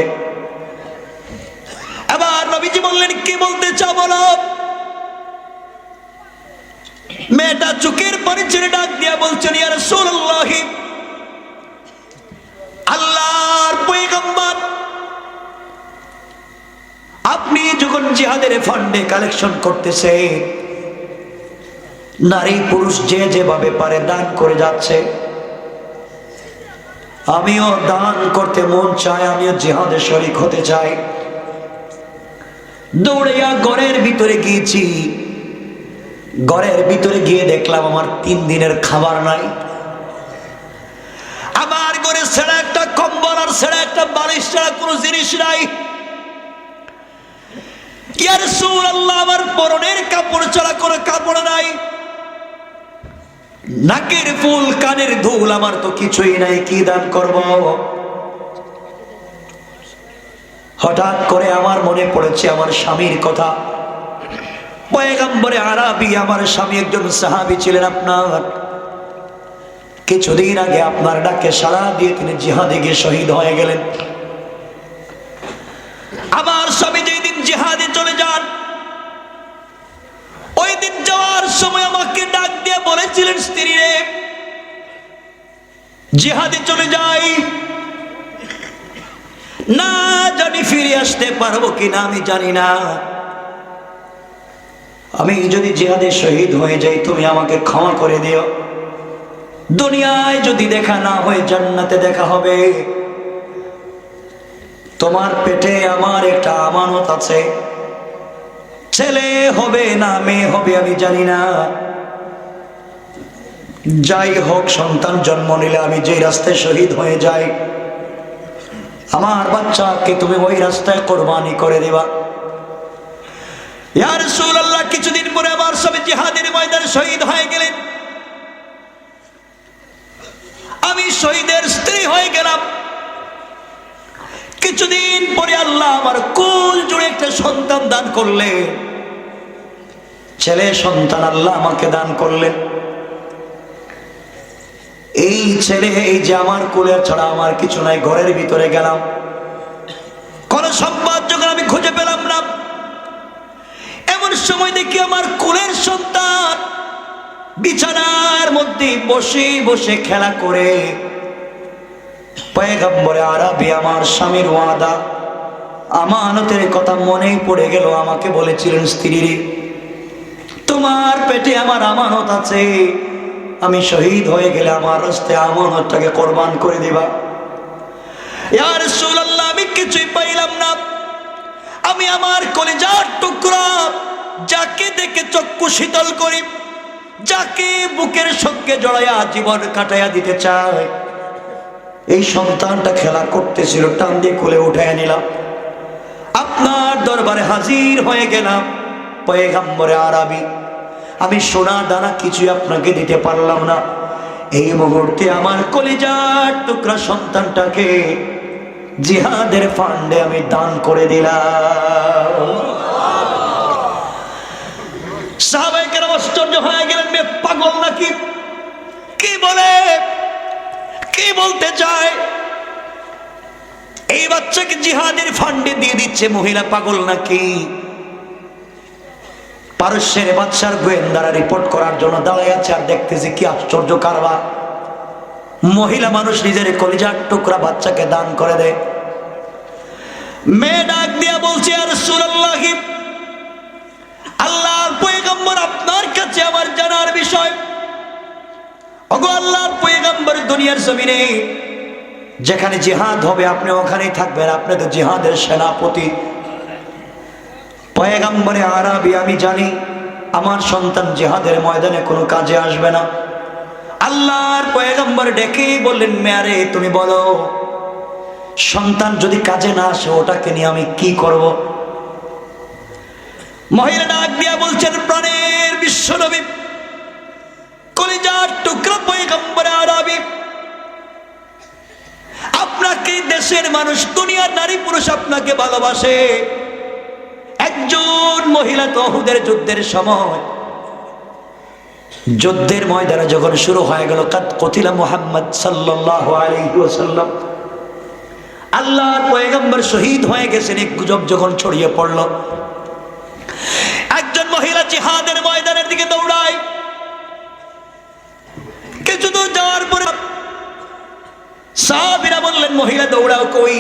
এবার নবীজি বললেন, কি বলতে চাও বলো। মেয়েটা চোখের পানি ছেড়ে ডাক দিয়া বলছেন, ইয়া রাসূলুল্লাহ, আল্লাহর পয়গম্বর, আপনি যখন জিহাদের ফান্ডে কালেকশন করতেছে, নারী পুরুষ যে যেভাবে পারে দান করে যাচ্ছে, আমিও দান করতে মন চাই, আমিও জিহাদে শরীক হতে চাই। দৌড়িয়া ঘরের ভিতরে গিয়েছি, ঘরের ভিতরে গিয়ে দেখলাম আমার 3 দিনের খাবার নাই। আমার ঘরে ছেড়ে একটা কম্বল আর ছেড়ে একটা বালিশ ছাড়া কোনো জিনিস নাই। ইয়া রাসূলুল্লাহ, আমার পরনের কাপড় ছাড়া কোনো কাপড় নাই, নাকের ফুল কানের ধুল আমার তো কিছুই নাই, কি দান করব। হঠাৎ করে আমার মনে পড়েছে আমার স্বামীর কথা। পয়গম্বরে আরবি, আমার স্বামী একজন সাহাবী ছিলেন আপনার, কিছুদিন আগে আপনার ডাকে সাড়া দিয়ে তিনি জিহাদে গিয়ে শহীদ হয়ে গেলেন। আমার স্বামী যেই দিন জিহাদে চলে যান, ওই দিন যাওয়ার সময় আমাকে ডাক দিয়ে বলেছিলেন, স্ত্রী রে, জিহাদে চলে যাই, না জানি ফিরে আসতে পারবো কিনা আমি জানি না, আমি যদি জিহাদে শহীদ হয়ে যাই তুমি আমাকে ক্ষমা করে দিও, দুনিয়ায় যদি দেখা না হয় জান্নাতে দেখা হবে, তোমার পেটে আমার একটা আমানত আছে, ছেলে হবে না মেয়ে হবে আমি জানি না, যাই হোক সন্তান জন্ম নিলে আমি যেই রাস্তায় শহীদ হয়ে যাই, আমার বাচ্চাকে তুমি ওই রাস্তায় কোরবানি করে দিবা। ইয়া রাসূলুল্লাহ, কিছুদিন পরে আমার স্বামী জিহাদের ময়দানে শহীদ হয়ে গেলেন, আমি শহীদের স্ত্রী হয়ে গেলাম। কিছুদিন পরে আল্লাহ আমার কুল জুড়ে একটা সন্তান দান করলেন, ছেলে সন্তান আল্লাহ আমাকে দান করলেন। এই ছেলে, এই যে আমার কুলের ছাড়া আমার কিছু নাই, ঘরের ভিতরে গেলাম, কোন সম্পদ যখন আমি খুঁজে পেলাম না, এমন সময় দেখি আমার কুলের সন্তান বিছানার মধ্যে বসে বসে খেলা করে। পয়গম্বরে আরবি, আমার স্বামীর ওয়াদা আমানতের কথা মনেই পড়ে গেল, আমাকে বলেছিলেন, স্ত্রী রে, তোমার পেটে আমার আমানত আছে, আমি শহীদ হয়ে গেলে আমার রাস্তায় আমানতটাকে কোরবান করে দিবা। ইয়া রাসূলুল্লাহ, আমি কিছুই পাইলাম না, আমি আমার কলিজার টুকরা, যাকে দেখে চক্ষু শীতল করি, যাকে বুকের সঙ্গে জড়াইয়া জীবন কাটাইয়া দিতে চাই, এই সন্তানটা খেলা করতেছিল, টান দিয়ে কোলে উঠাইয়া নিলাম, আপনার দরবারে হাজির হয়ে গেলাম। পয়গম্বরে আরবি, আমি সোনা দানা কিছুই আপনাকে দিতে পারলাম না, এই মুহূর্তে আমার কলিজার টুকরা সন্তানটাকে জিহাদের ফান্ডে আমি দান করে দিলাম। সাহাবায়ে কেরাম আশ্চর্য হয়ে গেলেন, মেয়ে পাগল নাকি, কি বলে, কি বলতে চায়, এই বাচ্চাকে জিহাদের ফান্ডে দিয়ে দিচ্ছে, মহিলা পাগল নাকি। পারস্যের বাদশার গোয়েন্দারা রিপোর্ট করার জন্য দাঁড়ায় আছে, আর দেখতেছি কি আশ্চর্য কারবার, মহিলা মানুষ নিজের কলিজার টুকরা বাচ্চাকে দান করে দেয়। মেয়ে ডাক দিয়া বলছে, ইয়া রাসূলুল্লাহ, আল্লাহর পয়গম্বর, আপনার কাছে আমার জানার বিষয়। ওগো আল্লাহর পয়গম্বর, দুনিয়ার জমিনে যেখানে জিহাদ হবে আপনি ওখানেই থাকবেন, আপনি তো জিহাদের সেনাপতি। পয়গম্বরে আরবি, আমি জানি আমার সন্তান জিহাদের ময়দানে কোনো কাজে আসবে না। আল্লাহর পয়গম্বর ডেকেই বললেন, মেয়ারে তুমি বলো, সন্তান যদি কাজে না আসে ওটাকে নিয়ে আমি কি করব? মহিলা ডাক দিয়া বলছেন, প্রাণের বিশ্বনবী, কলিজার টুকরা পয়গম্বরে আরবি, আপনাকে দেশের মানুষ, দুনিয়ার নারী পুরুষ আপনাকে ভালোবাসে, একজন একজন মহিলা তহুদের যুদ্ধের সময়, যুদ্ধের ময়দানে যখন শুরু হয়ে গেল, কাদ কতিলা মুহাম্মদ সাল্লাল্লাহু আলাইহি ওয়াসাল্লাম, আল্লাহর পয়গম্বর শহীদ হয়ে গেছেন, এক গুজব যখন ছড়িয়ে পড়ল, একজন মহিলা জিহাদের ময়দানের দিকে দৌড়ায়। কিছু দূর যাওয়ার পরে সাহাবীরা বললেন, মহিলা দৌড়াও কই?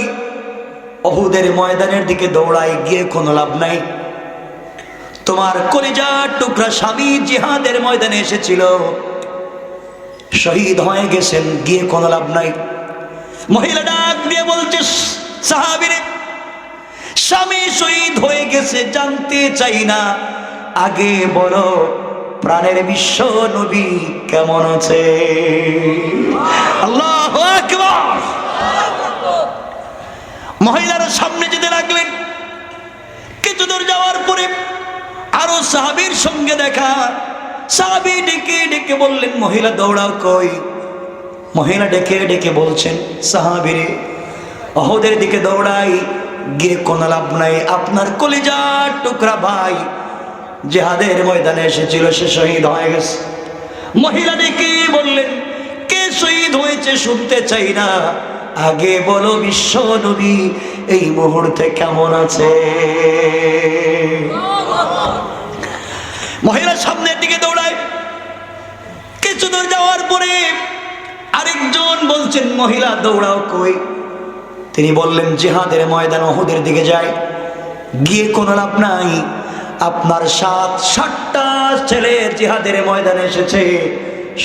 উহুদের ময়দানের দিকে দৌড়ায়, গিয়ে কোনো লাভ নাই। তোমার কলিজার টুকরা স্বামী জিহাদের ময়দানে এসেছিল, শহীদ হয়ে গেছেন, গিয়ে কোনো লাভ নাই। মহিলা ডাক দিয়ে বলছে, সাহাবীরে, স্বামী শহীদ হয়ে গেছে জানতে চাই না, আগে বলো প্রাণের বিশ্ব নবী কেমন আছে? আল্লাহু আকবার। মহিলারা সামনে যেতে লাগলেন। কিছু দূর যাওয়ার পরে আরো সাহাবীর সঙ্গে দেখা। সাহাবী ডেকে ডেকে বললেন, মহিলা দৌড়াও কই? মহিলা ডেকে ডেকে বলছেন, সাহাবীরে, উহুদের দিকে দৌড়াই, গিয়ে কোনো লাভ নাই। আপনার কলিজার টুকরা ভাই জিহাদের ময়দানে এসেছিল, সে শহীদ হয়ে গেছে। মহিলা ডেকে বললেন, কে শহীদ হয়েছে শুনতে চাই না, আগে বলো বিশ্ব নবী এই মুহূর্তে কেমন আছে? মহিলা সামনের দিকে দৌড়ায়। কিছু দূর যাওয়ার পরে আরেকজন বলছেন, মহিলা দৌড়াও কই? তিনি বললেন, জিহাদের ময়দান উহুদের দিকে যায়, গিয়ে কোনো লাভ নাই। আপনার 7-7টা ছেলে জিহাদের ময়দানে এসেছে,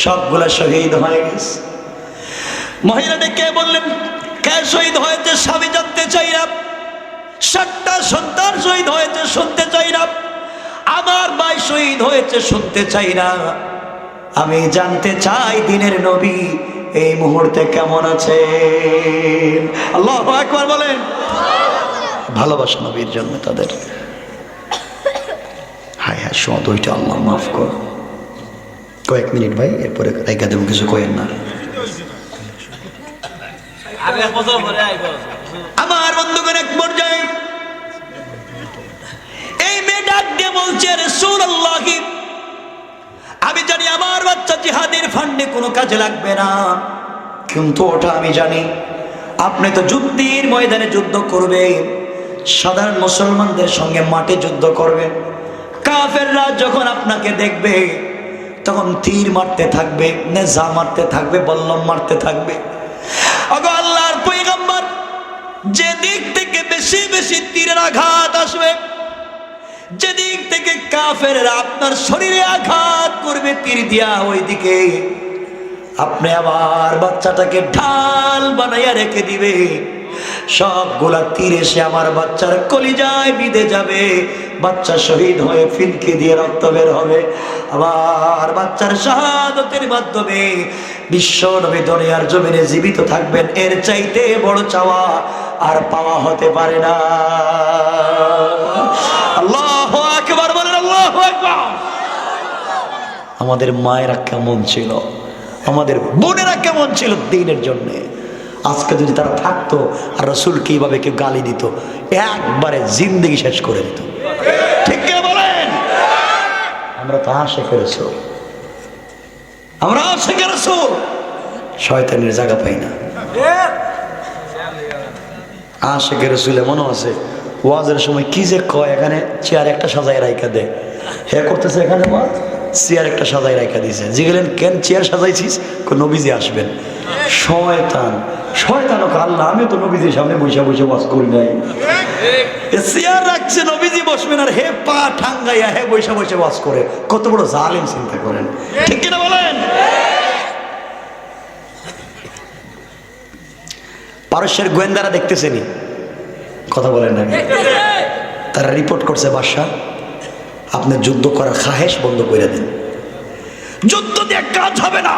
সবগুলা শহীদ হয়ে গেছে। মহিলা ডেকে বললেন, কে শহীদ হয়েছে স্বামী জানতে চাই না, 7টা সন্তান শহীদ হয়েছে শুনতে চাই না, আমার ভাই শহীদ হয়েছে শুনতে চাই না, আমি জানতে চাই দিনের নবী এই মুহূর্তে কেমন আছে? আল্লাহু আকবার বলেন। ভালোবাসা নবীর জন্য তাদের। হায় হায়, শোয়া দুইটা, আল্লাহ মাফ কর। কয়েক মিনিট ভাই, এরপরে রাইখা দেব, কিছু কয়েন না। আমার বন্ধুগণ, এক পর্যায়ে এই মেয়ে ডাক দিয়ে বলছে, রাসূলুল্লাহ, আমি জানি আমার বাচ্চা জিহাদের ফান্ডে কোনো কাজে লাগবে না, কিন্তু ওটা আমি জানি আপনি তো যুদ্ধের ময়দানে যুদ্ধ করবেন, সাধারণ মুসলমানদের সঙ্গে মাঠে যুদ্ধ করবেন। কাফেররা যখন আপনাকে দেখবে তখন তীর মারতে থাকবে, নেজা মারতে থাকবে, বল্লম মারতে থাকবে। ওগো আল্লাহর পয়গম্বর, যে দিক থেকে বেশি বেশি তীরের আঘাত আসবে, যেদিক থেকে কাফেররা আপনার শরীরে আঘাত করবে তীর দিয়া, ওই দিকে আপনি আবার বাচ্চাটাকে ঢাল বানাইয়া রেখে দিবে। সবগুলা তীর এসে আমার বাচ্চার কলিজায় বিঁধে যাবে, বাচ্চা শহীদ হয়ে ফিনকে দিয়ে রক্ত বের হবে, আবার বাচ্চার শাহাদাতের মাধ্যমে বিশ্ব নবী দুনিয়ার জমিনে জীবিত থাকবেন। এর চাইতে বড় চাওয়া আর পাওয়া হতে পারে না। আল্লাহু আকবার বলেন, আল্লাহু আকবার। আমাদের মায়েরা কেমন ছিল, আমাদের বোনেরা কেমন ছিল দ্বীনের জন্য। আজকে যদি তারা থাকতো আর রাসূলকে এইভাবে কেউ গালি দিত, একবারে জিন্দেগি শেষ করে দিত। ঠিক কি বলেন? আমরা তো আশিকে রাসূল, আমরা আশিকে রাসূল, শয়তানের জায়গা পাই না। আশিকে রাসূল এমনও আছে, ওয়াজের সময় কি যে কয়, এখানে চেয়ার একটা সাজায় রাইখা দেয়, হে করতেছে এখানে ওয়াজ, চেয়ার একটা সাজাই রাখা দিয়েছে। জিগেলেন, কেন চেয়ার সাজাইছিস? নবীজি আসবেন। শয়তান, শয়তান আল্লাহ, আমি তো নবীজির সামনে বসে বসে ওয়াজ করি নাই, চেয়ার রাখছে নবীজি বসবেন, আর হে পা ঠাঙ্গাইয়া হে বসে বসে ওয়াজ করে। কত বড় জালেম চিন্তা করেন, ঠিক কিনা বলেন? পারস্যের গোয়েন্দারা দেখতেছেনি, কথা বলেন না, তারা রিপোর্ট করছে, বাদশা আপনার যুদ্ধ করার খাহেশ বন্ধ করে দেন, যুদ্ধ দিয়ে কাজ হবে না।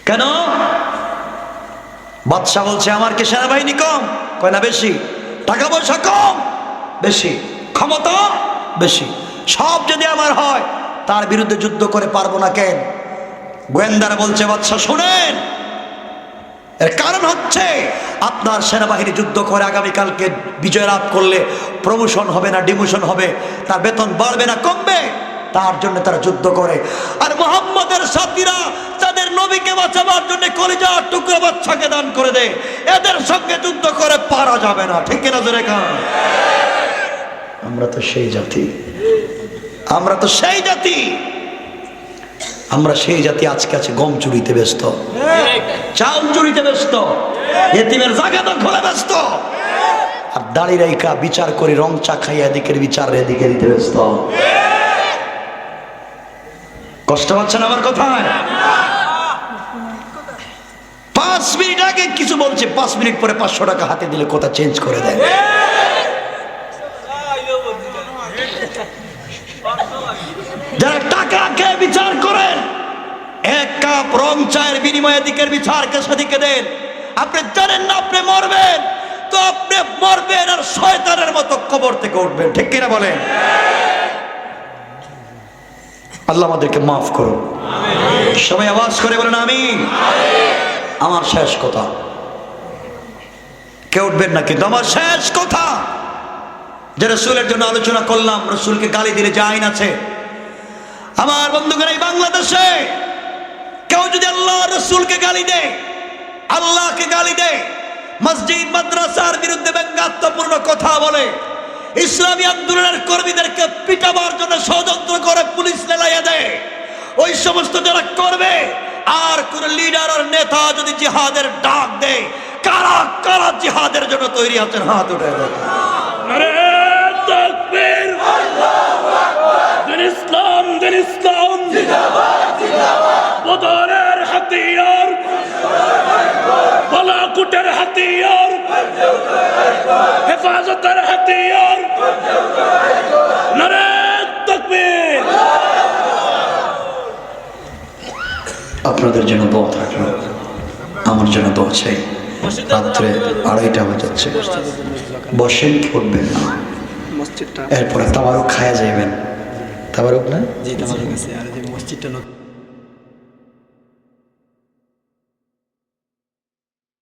কেন? বাদশা বলছে, আমার কি সেনাবাহিনী কম? কয় না, বেশি। টাকা পয়সা কম? বেশি। ক্ষমতা বেশি। সব যদি আমার হয়, তার বিরুদ্ধে যুদ্ধ করে পারবো না কেন? গোয়েন্দারা বলছে, বাদশা শুনেন, এর কারণ হচ্ছে আপনার সেনাবাহিনী যুদ্ধ করে আগামীকালকে বিজয় লাভ করলে প্রমোশন হবে না ডিমোশন হবে, তার বেতন বাড়বে না কমবে, তার জন্য তারা যুদ্ধ করে। আর মুহাম্মদের সাথীরা তাদের নবীকে বাঁচাবার জন্য কলিজার টুকরো বাচ্চাকে দান করে দেয়, এদের সঙ্গে যুদ্ধ করে পারা যাবে না। ঠিক কিনা জোরে কান? আমরা তো সেই জাতি, আমরা তো সেই জাতি, আমরা সেই জাতি আজকে আছে গম চুরিতে ব্যস্ত, চাউল চুরিতে ব্যস্ত, এতিমের জায়গা দখলে ব্যস্ত, আর দাড়ি রাইকা বিচার করে রং চা খাইয়া এদিকের বিচার এদিকে দিতে ব্যস্ত। কষ্ট পাচ্ছেন আমার কথায়? 5 মিনিট আগে কিছু বলছে, 5 মিনিট পরে 500 টাকা হাতে দিলে কথা চেঞ্জ করে দেয়। যারা টাকা খেয়ে বিচার করেন, 1 কাপ রং চায়ের বিনিময়ে দিকের বিচারকে সেদিকে দেন, আপনি জানেন না আপনি মরবেন, তো আপনি মরবেন আর শয়তানের মতো কবর থেকে উঠবেন। ঠিক কিনা বলেন? আল্লাহ আমাদেরকে মাফ করুন। সবাই আওয়াজ করে বলেন আমিন। আমার শেষ কথা, কেউ উঠবেন না কিন্তু আমার শেষ কথা, যে রসুলের জন্য আলোচনা করলাম, রসুলকে গালি দিলে যে আইন আছে, আমার বন্ধুগণ এই বাংলাদেশে কেউ যদি আল্লাহ রসুলকে গালি দেয়, আল্লাহকে গালি দেয়, মসজিদ মাদ্রাসার বিরুদ্ধে ব্যঙ্গাত্মপূর্ণ কথা বলে, ইসলামী আন্দোলনের কর্মীদেরকে পিটাবার জন্য ষড়যন্ত্র করে পুলিশ লেলাইয়া দেয়, ওই সমস্ত যারা করবে, আর কোন লিডার আর নেতা যদি জিহাদের ডাক দেয়, কারা কারা জিহাদের জন্য তৈরি আছেন হাত উঠে দেয়। নারে তাকবীর, আল্লাহু আকবার, দিন ইসলাম জিন্দাবাদ জিন্দাবাদ, বদরের হাতিয়ার, বালাকুটের হাতিয়ার, হেফাজতের হাতিয়ার, নারে তাকবীর। আপনাদের জন্য দোয়া থাকলো, আমার জন্য দোয়া চাই। রাত্রে 2:30 বাজাচ্ছে, বসেন, উঠবেন না, এরপরে তাবারুক খায়া যাইবেন। তাবারুক না? জি, তাবারুক আছে। আর যে মসজিদটা